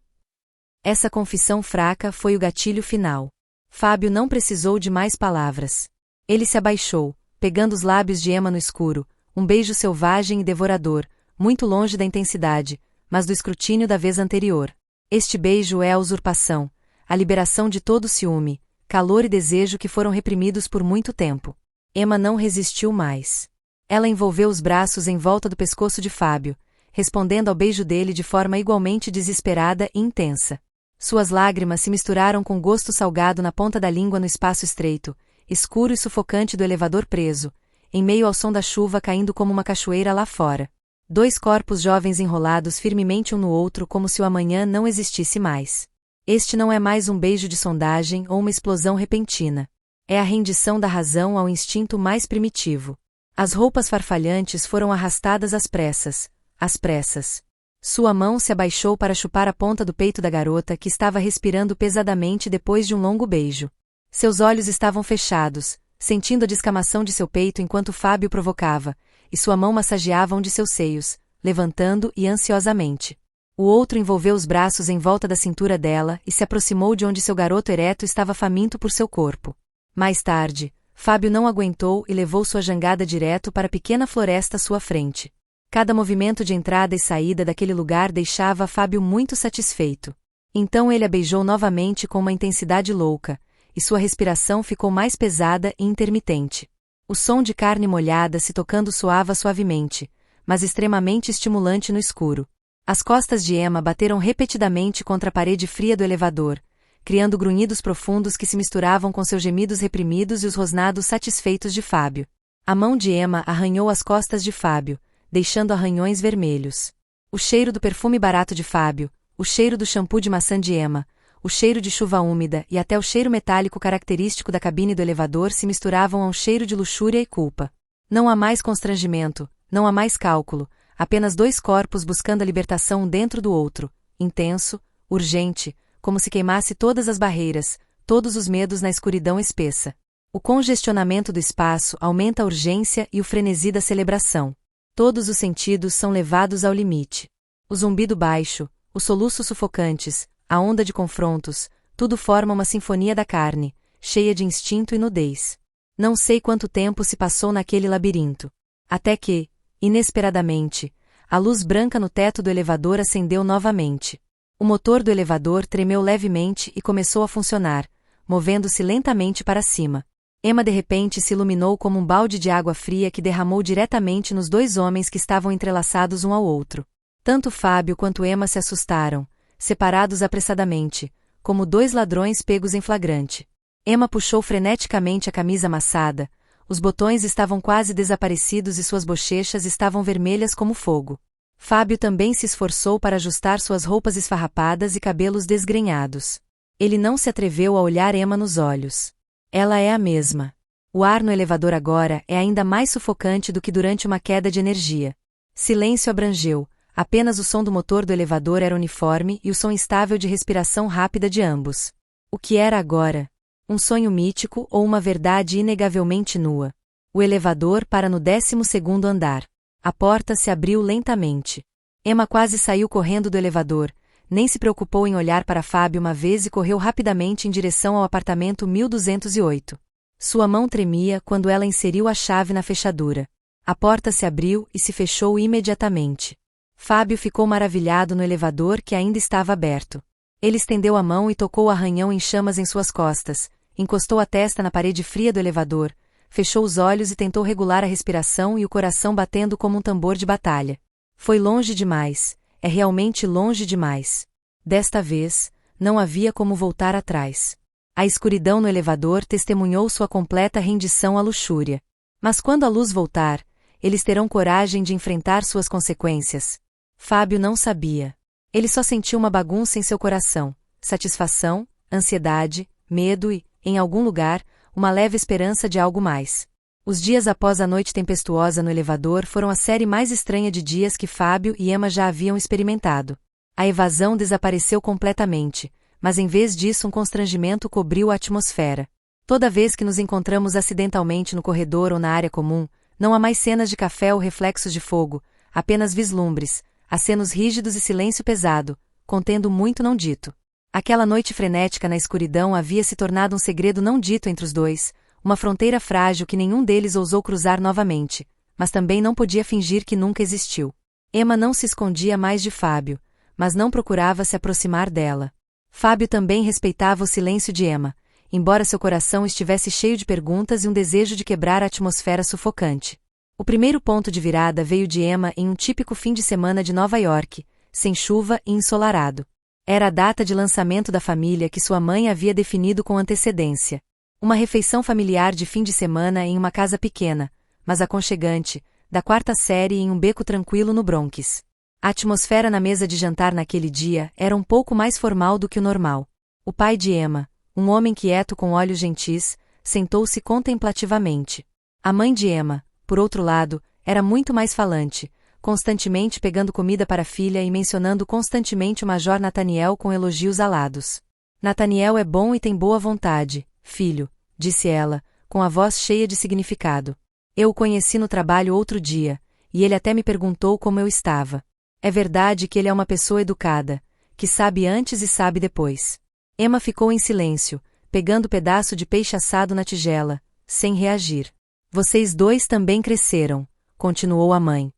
S1: Essa confissão fraca foi o gatilho final. Fábio não precisou de mais palavras. Ele se abaixou, pegando os lábios de Emma no escuro, um beijo selvagem e devorador, muito longe da intensidade, mas do escrutínio da vez anterior. Este beijo é a usurpação, a liberação de todo o ciúme, calor e desejo que foram reprimidos por muito tempo. Emma não resistiu mais. Ela envolveu os braços em volta do pescoço de Fábio, respondendo ao beijo dele de forma igualmente desesperada e intensa. Suas lágrimas se misturaram com gosto salgado na ponta da língua no espaço estreito, escuro e sufocante do elevador preso, em meio ao som da chuva caindo como uma cachoeira lá fora. Dois corpos jovens enrolados firmemente um no outro como se o amanhã não existisse mais. Este não é mais um beijo de sondagem ou uma explosão repentina. É a rendição da razão ao instinto mais primitivo. As roupas farfalhantes foram arrastadas às pressas. Às pressas. Sua mão se abaixou para chupar a ponta do peito da garota que estava respirando pesadamente depois de um longo beijo. Seus olhos estavam fechados, sentindo a descamação de seu peito enquanto Fábio provocava, e sua mão massageava um de seus seios, levantando e ansiosamente. O outro envolveu os braços em volta da cintura dela e se aproximou de onde seu garoto ereto estava faminto por seu corpo. Mais tarde, Fábio não aguentou e levou sua jangada direto para a pequena floresta à sua frente. Cada movimento de entrada e saída daquele lugar deixava Fábio muito satisfeito. Então ele a beijou novamente com uma intensidade louca, e sua respiração ficou mais pesada e intermitente. O som de carne molhada se tocando soava suavemente, mas extremamente estimulante no escuro. As costas de Emma bateram repetidamente contra a parede fria do elevador, criando grunhidos profundos que se misturavam com seus gemidos reprimidos e os rosnados satisfeitos de Fábio. A mão de Emma arranhou as costas de Fábio, deixando arranhões vermelhos. O cheiro do perfume barato de Fábio, o cheiro do shampoo de maçã de Emma, o cheiro de chuva úmida e até o cheiro metálico característico da cabine do elevador se misturavam a um cheiro de luxúria e culpa. Não há mais constrangimento, não há mais cálculo, apenas dois corpos buscando a libertação um dentro do outro, intenso, urgente, como se queimasse todas as barreiras, todos os medos na escuridão espessa. O congestionamento do espaço aumenta a urgência e o frenesi da celebração. Todos os sentidos são levados ao limite. O zumbido baixo, os soluços sufocantes, a onda de confrontos, tudo forma uma sinfonia da carne, cheia de instinto e nudez. Não sei quanto tempo se passou naquele labirinto. Até que, inesperadamente, a luz branca no teto do elevador acendeu novamente. O motor do elevador tremeu levemente e começou a funcionar, movendo-se lentamente para cima. Emma de repente se iluminou como um balde de água fria que derramou diretamente nos dois homens que estavam entrelaçados um ao outro. Tanto Fábio quanto Emma se assustaram, separados apressadamente, como dois ladrões pegos em flagrante. Emma puxou freneticamente a camisa amassada, os botões estavam quase desaparecidos e suas bochechas estavam vermelhas como fogo. Fábio também se esforçou para ajustar suas roupas esfarrapadas e cabelos desgrenhados. Ele não se atreveu a olhar Emma nos olhos. Ela é a mesma. O ar no elevador agora é ainda mais sufocante do que durante uma queda de energia. Silêncio abrangeu, apenas o som do motor do elevador era uniforme e o som instável de respiração rápida de ambos. O que era agora? Um sonho mítico ou uma verdade inegavelmente nua? O elevador para no 12º andar. A porta se abriu lentamente. Emma quase saiu correndo do elevador, nem se preocupou em olhar para Fábio uma vez e correu rapidamente em direção ao apartamento 1208. Sua mão tremia quando ela inseriu a chave na fechadura. A porta se abriu e se fechou imediatamente. Fábio ficou maravilhado no elevador que ainda estava aberto. Ele estendeu a mão e tocou o arranhão em chamas em suas costas, encostou a testa na parede fria do elevador, fechou os olhos e tentou regular a respiração e o coração batendo como um tambor de batalha. Foi longe demais. É realmente longe demais. Desta vez, não havia como voltar atrás. A escuridão no elevador testemunhou sua completa rendição à luxúria. Mas quando a luz voltar, eles terão coragem de enfrentar suas consequências. Fábio não sabia. Ele só sentiu uma bagunça em seu coração, satisfação, ansiedade, medo e, em algum lugar, uma leve esperança de algo mais. Os dias após a noite tempestuosa no elevador foram a série mais estranha de dias que Fábio e Emma já haviam experimentado. A evasão desapareceu completamente, mas em vez disso um constrangimento cobriu a atmosfera. Toda vez que nos encontramos acidentalmente no corredor ou na área comum, não há mais cenas de café ou reflexos de fogo, apenas vislumbres, acenos rígidos e silêncio pesado, contendo muito não dito. Aquela noite frenética na escuridão havia se tornado um segredo não dito entre os dois, uma fronteira frágil que nenhum deles ousou cruzar novamente, mas também não podia fingir que nunca existiu. Emma não se escondia mais de Fábio, mas não procurava se aproximar dela. Fábio também respeitava o silêncio de Emma, embora seu coração estivesse cheio de perguntas e um desejo de quebrar a atmosfera sufocante. O primeiro ponto de virada veio de Emma em um típico fim de semana de Nova York, sem chuva e ensolarado. Era a data de lançamento da família que sua mãe havia definido com antecedência. Uma refeição familiar de fim de semana em uma casa pequena, mas aconchegante, da quarta série em um beco tranquilo no Bronx. A atmosfera na mesa de jantar naquele dia era um pouco mais formal do que o normal. O pai de Emma, um homem quieto com olhos gentis, sentou-se contemplativamente. A mãe de Emma, por outro lado, era muito mais falante, constantemente pegando comida para a filha e mencionando constantemente o Major Nathaniel com elogios alados. Nathaniel é bom e tem boa vontade, filho, disse ela, com a voz cheia de significado. Eu o conheci no trabalho outro dia, e ele até me perguntou como eu estava. É verdade que ele é uma pessoa educada, que sabe antes e sabe depois. Emma ficou em silêncio, pegando o pedaço de peixe assado na tigela, sem reagir. Vocês dois também cresceram, continuou a mãe.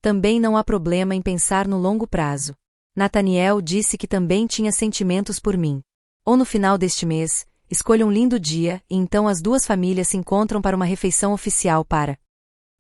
S1: Também não há problema em pensar no longo prazo. Nathaniel disse que também tinha sentimentos por mim. Ou no final deste mês, escolha um lindo dia e então as duas famílias se encontram para uma refeição oficial para...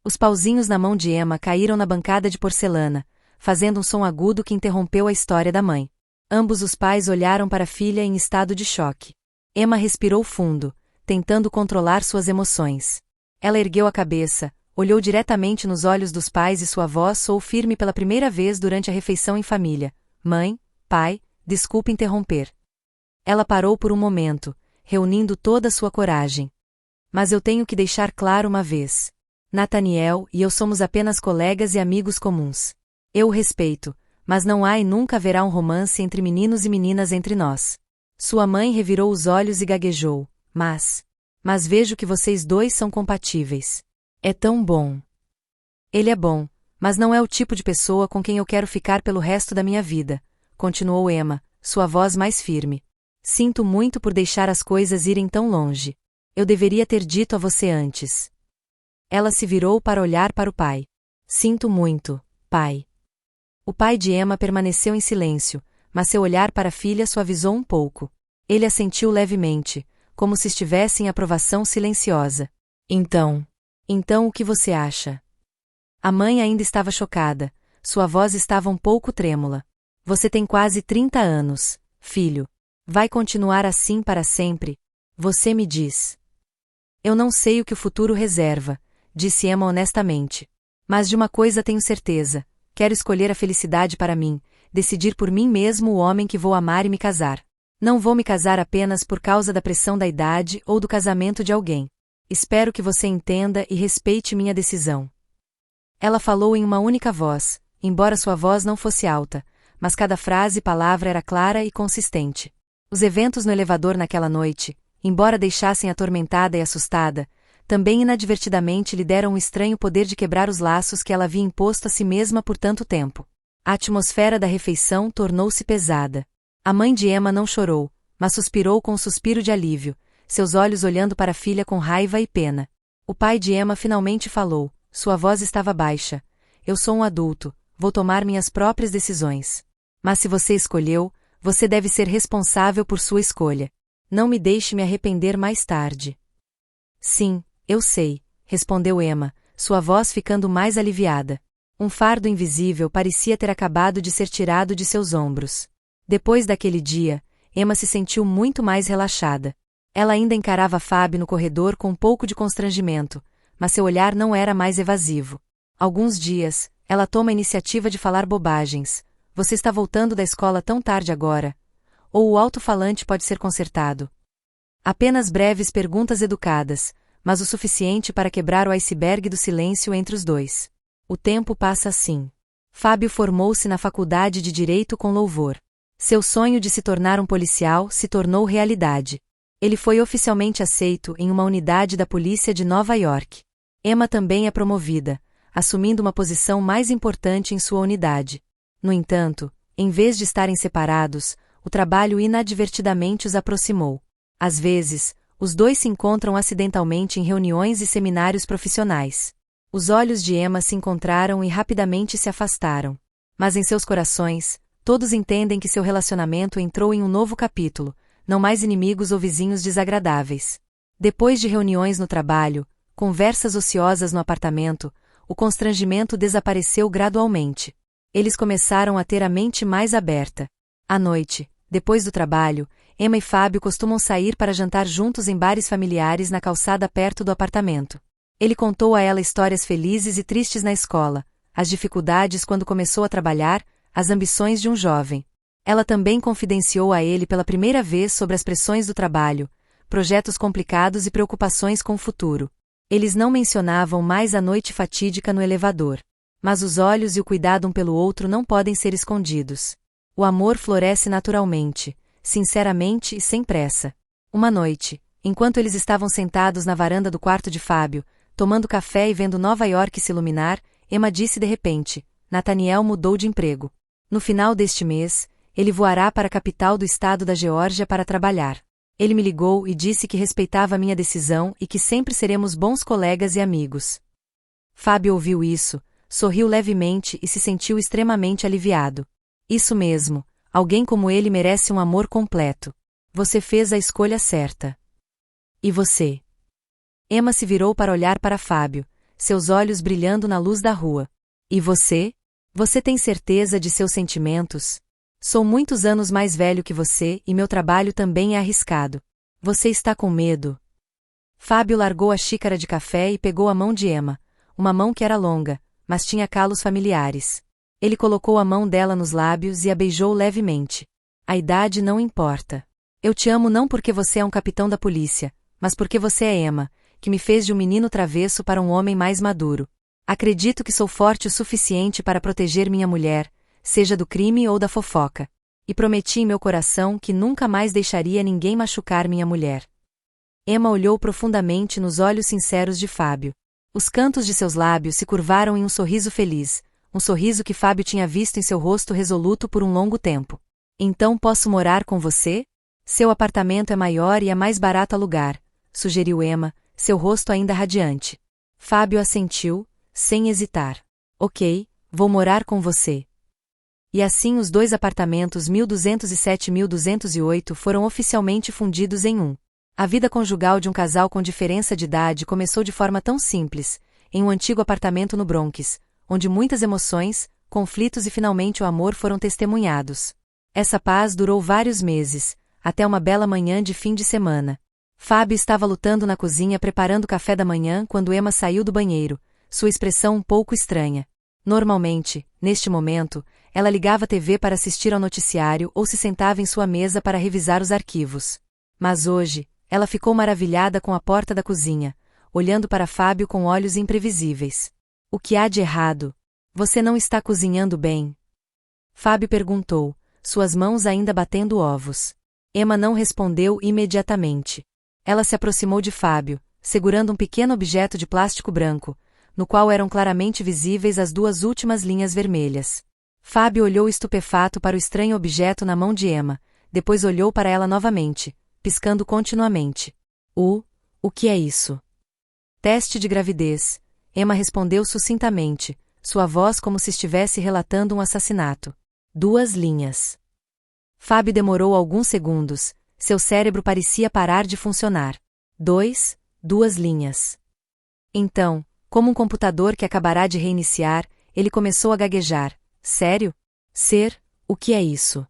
S1: Os pauzinhos na mão de Emma caíram na bancada de porcelana, fazendo um som agudo que interrompeu a história da mãe. Ambos os pais olharam para a filha em estado de choque. Emma respirou fundo, tentando controlar suas emoções. Ela ergueu a cabeça, olhou diretamente nos olhos dos pais e sua voz soou firme pela primeira vez durante a refeição em família. Mãe, pai, desculpe interromper. Ela parou por um momento, reunindo toda sua coragem. Mas eu tenho que deixar claro uma vez. Nathaniel e eu somos apenas colegas e amigos comuns. Eu o respeito, mas não há e nunca haverá um romance entre meninos e meninas entre nós. Sua mãe revirou os olhos e gaguejou, mas vejo que vocês dois são compatíveis. É tão bom. Ele é bom, mas não é o tipo de pessoa com quem eu quero ficar pelo resto da minha vida, continuou Emma, sua voz mais firme. Sinto muito por deixar as coisas irem tão longe. Eu deveria ter dito a você antes. Ela se virou para olhar para o pai. Sinto muito, pai. O pai de Emma permaneceu em silêncio, mas seu olhar para a filha suavizou um pouco. Ele assentiu levemente, como se estivesse em aprovação silenciosa. Então o que você acha? A mãe ainda estava chocada, sua voz estava um pouco trêmula. Você tem quase 30 anos, filho. Vai continuar assim para sempre? Você me diz. Eu não sei o que o futuro reserva, disse Emma honestamente. Mas de uma coisa tenho certeza. Quero escolher a felicidade para mim, decidir por mim mesmo o homem que vou amar e me casar. Não vou me casar apenas por causa da pressão da idade ou do casamento de alguém. Espero que você entenda e respeite minha decisão. Ela falou em uma única voz, embora sua voz não fosse alta, mas cada frase e palavra era clara e consistente. Os eventos no elevador naquela noite, embora deixassem atormentada e assustada, também inadvertidamente lhe deram um estranho poder de quebrar os laços que ela havia imposto a si mesma por tanto tempo. A atmosfera da refeição tornou-se pesada. A mãe de Emma não chorou, mas suspirou com um suspiro de alívio, seus olhos olhando para a filha com raiva e pena. O pai de Emma finalmente falou, sua voz estava baixa. Eu sou um adulto, vou tomar minhas próprias decisões. Mas se você escolheu, você deve ser responsável por sua escolha. Não me deixe me arrepender mais tarde. Sim, eu sei, respondeu Emma, sua voz ficando mais aliviada. Um fardo invisível parecia ter acabado de ser tirado de seus ombros. Depois daquele dia, Emma se sentiu muito mais relaxada. Ela ainda encarava Fábio no corredor com um pouco de constrangimento, mas seu olhar não era mais evasivo. Alguns dias, ela toma a iniciativa de falar bobagens. Você está voltando da escola tão tarde agora? Ou o alto-falante pode ser consertado? Apenas breves perguntas educadas, mas o suficiente para quebrar o iceberg do silêncio entre os dois. O tempo passa assim. Fábio formou-se na faculdade de Direito com louvor. Seu sonho de se tornar um policial se tornou realidade. Ele foi oficialmente aceito em uma unidade da polícia de Nova York. Emma também é promovida, assumindo uma posição mais importante em sua unidade. No entanto, em vez de estarem separados, o trabalho inadvertidamente os aproximou. Às vezes, os dois se encontram acidentalmente em reuniões e seminários profissionais. Os olhos de Emma se encontraram e rapidamente se afastaram. Mas em seus corações, todos entendem que seu relacionamento entrou em um novo capítulo, não mais inimigos ou vizinhos desagradáveis. Depois de reuniões no trabalho, conversas ociosas no apartamento, o constrangimento desapareceu gradualmente. Eles começaram a ter a mente mais aberta. À noite, depois do trabalho, Emma e Fábio costumam sair para jantar juntos em bares familiares na calçada perto do apartamento. Ele contou a ela histórias felizes e tristes na escola, as dificuldades quando começou a trabalhar, as ambições de um jovem. Ela também confidenciou a ele pela primeira vez sobre as pressões do trabalho, projetos complicados e preocupações com o futuro. Eles não mencionavam mais a noite fatídica no elevador. Mas os olhos e o cuidado um pelo outro não podem ser escondidos. O amor floresce naturalmente, sinceramente e sem pressa. Uma noite, enquanto eles estavam sentados na varanda do quarto de Fábio, tomando café e vendo Nova York se iluminar, Emma disse de repente: Nathaniel mudou de emprego. No final deste mês, ele voará para a capital do estado da Geórgia para trabalhar. Ele me ligou e disse que respeitava minha decisão e que sempre seremos bons colegas e amigos. Fábio ouviu isso, sorriu levemente e se sentiu extremamente aliviado. Isso mesmo, alguém como ele merece um amor completo. Você fez a escolha certa. E você? Emma se virou para olhar para Fábio, seus olhos brilhando na luz da rua. E você? Você tem certeza de seus sentimentos? Sou muitos anos mais velho que você e meu trabalho também é arriscado. Você está com medo? Fábio largou a xícara de café e pegou a mão de Emma, uma mão que era longa, mas tinha calos familiares. Ele colocou a mão dela nos lábios e a beijou levemente. A idade não importa. Eu te amo não porque você é um capitão da polícia, mas porque você é Emma, que me fez de um menino travesso para um homem mais maduro. Acredito que sou forte o suficiente para proteger minha mulher, seja do crime ou da fofoca. E prometi em meu coração que nunca mais deixaria ninguém machucar minha mulher. Emma olhou profundamente nos olhos sinceros de Fábio. Os cantos de seus lábios se curvaram em um sorriso feliz, um sorriso que Fábio tinha visto em seu rosto resoluto por um longo tempo. Então posso morar com você? Seu apartamento é maior e é mais barato alugar, sugeriu Emma, seu rosto ainda radiante. Fábio assentiu, sem hesitar. Ok, vou morar com você. E assim os dois apartamentos 1207 e 1208 foram oficialmente fundidos em um. A vida conjugal de um casal com diferença de idade começou de forma tão simples, em um antigo apartamento no Bronx, onde muitas emoções, conflitos e finalmente o amor foram testemunhados. Essa paz durou vários meses, até uma bela manhã de fim de semana. Fábio estava lutando na cozinha preparando o café da manhã quando Emma saiu do banheiro, sua expressão um pouco estranha. Normalmente, neste momento, ela ligava a TV para assistir ao noticiário ou se sentava em sua mesa para revisar os arquivos. Mas hoje, ela ficou maravilhada com a porta da cozinha, olhando para Fábio com olhos imprevisíveis. O que há de errado? Você não está cozinhando bem? Fábio perguntou, suas mãos ainda batendo ovos. Emma não respondeu imediatamente. Ela se aproximou de Fábio, segurando um pequeno objeto de plástico branco, no qual eram claramente visíveis as duas últimas linhas vermelhas. Fábio olhou estupefato para o estranho objeto na mão de Emma, depois olhou para ela novamente, piscando continuamente. O que é isso? Teste de gravidez. Emma respondeu sucintamente, sua voz como se estivesse relatando um assassinato. 2 linhas. Fábio demorou alguns segundos, seu cérebro parecia parar de funcionar. 2 linhas. Então, como um computador que acabará de reiniciar, ele começou a gaguejar. Sério? O que é isso?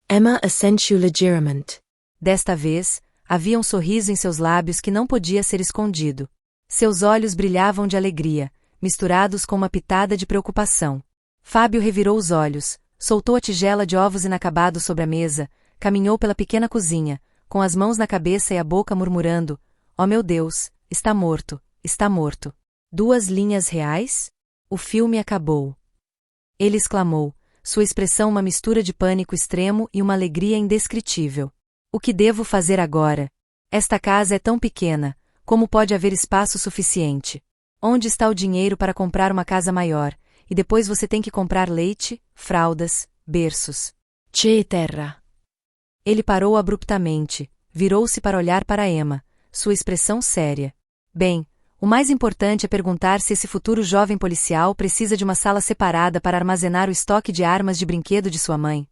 S3: Emma assentiu ligeiramente.
S1: Desta vez, havia um sorriso em seus lábios que não podia ser escondido. Seus olhos brilhavam de alegria, misturados com uma pitada de preocupação. Fábio revirou os olhos, soltou a tigela de ovos inacabados sobre a mesa, caminhou pela pequena cozinha, com as mãos na cabeça e a boca murmurando: "Oh meu Deus, está morto, está morto." 2 linhas reais? O filme acabou. Ele exclamou, sua expressão uma mistura de pânico extremo e uma alegria indescritível. O que devo fazer agora? Esta casa é tão pequena, como pode haver espaço suficiente? Onde está o dinheiro para comprar uma casa maior? E depois você tem que comprar leite, fraldas, berços.
S3: C'è terra.
S1: Ele parou abruptamente, virou-se para olhar para Emma, sua expressão séria. Bem, o mais importante é perguntar se esse futuro jovem policial precisa de uma sala separada para armazenar o estoque de armas de brinquedo de sua mãe.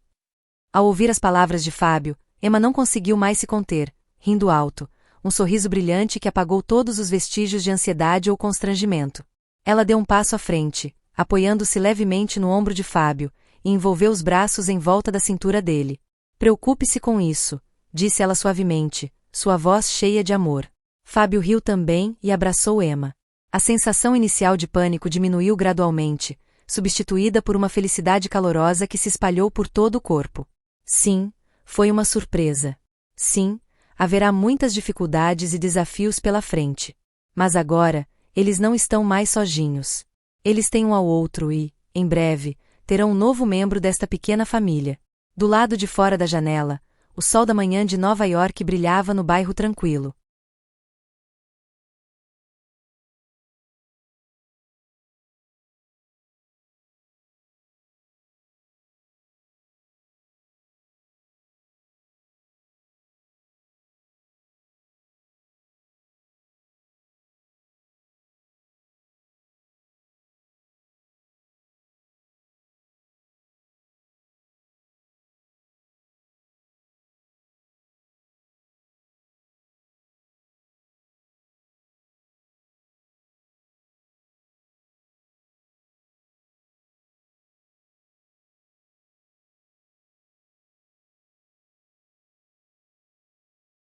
S1: Ao ouvir as palavras de Fábio, Emma não conseguiu mais se conter, rindo alto, um sorriso brilhante que apagou todos os vestígios de ansiedade ou constrangimento. Ela deu um passo à frente, apoiando-se levemente no ombro de Fábio, e envolveu os braços em volta da cintura dele. "Preocupe-se com isso", disse ela suavemente, sua voz cheia de amor. Fábio riu também e abraçou Emma. A sensação inicial de pânico diminuiu gradualmente, substituída por uma felicidade calorosa que se espalhou por todo o corpo. Sim, foi uma surpresa. Sim, haverá muitas dificuldades e desafios pela frente. Mas agora, eles não estão mais sozinhos. Eles têm um ao outro e, em breve, terão um novo membro desta pequena família. Do lado de fora da janela, o sol da manhã de Nova York brilhava no bairro tranquilo.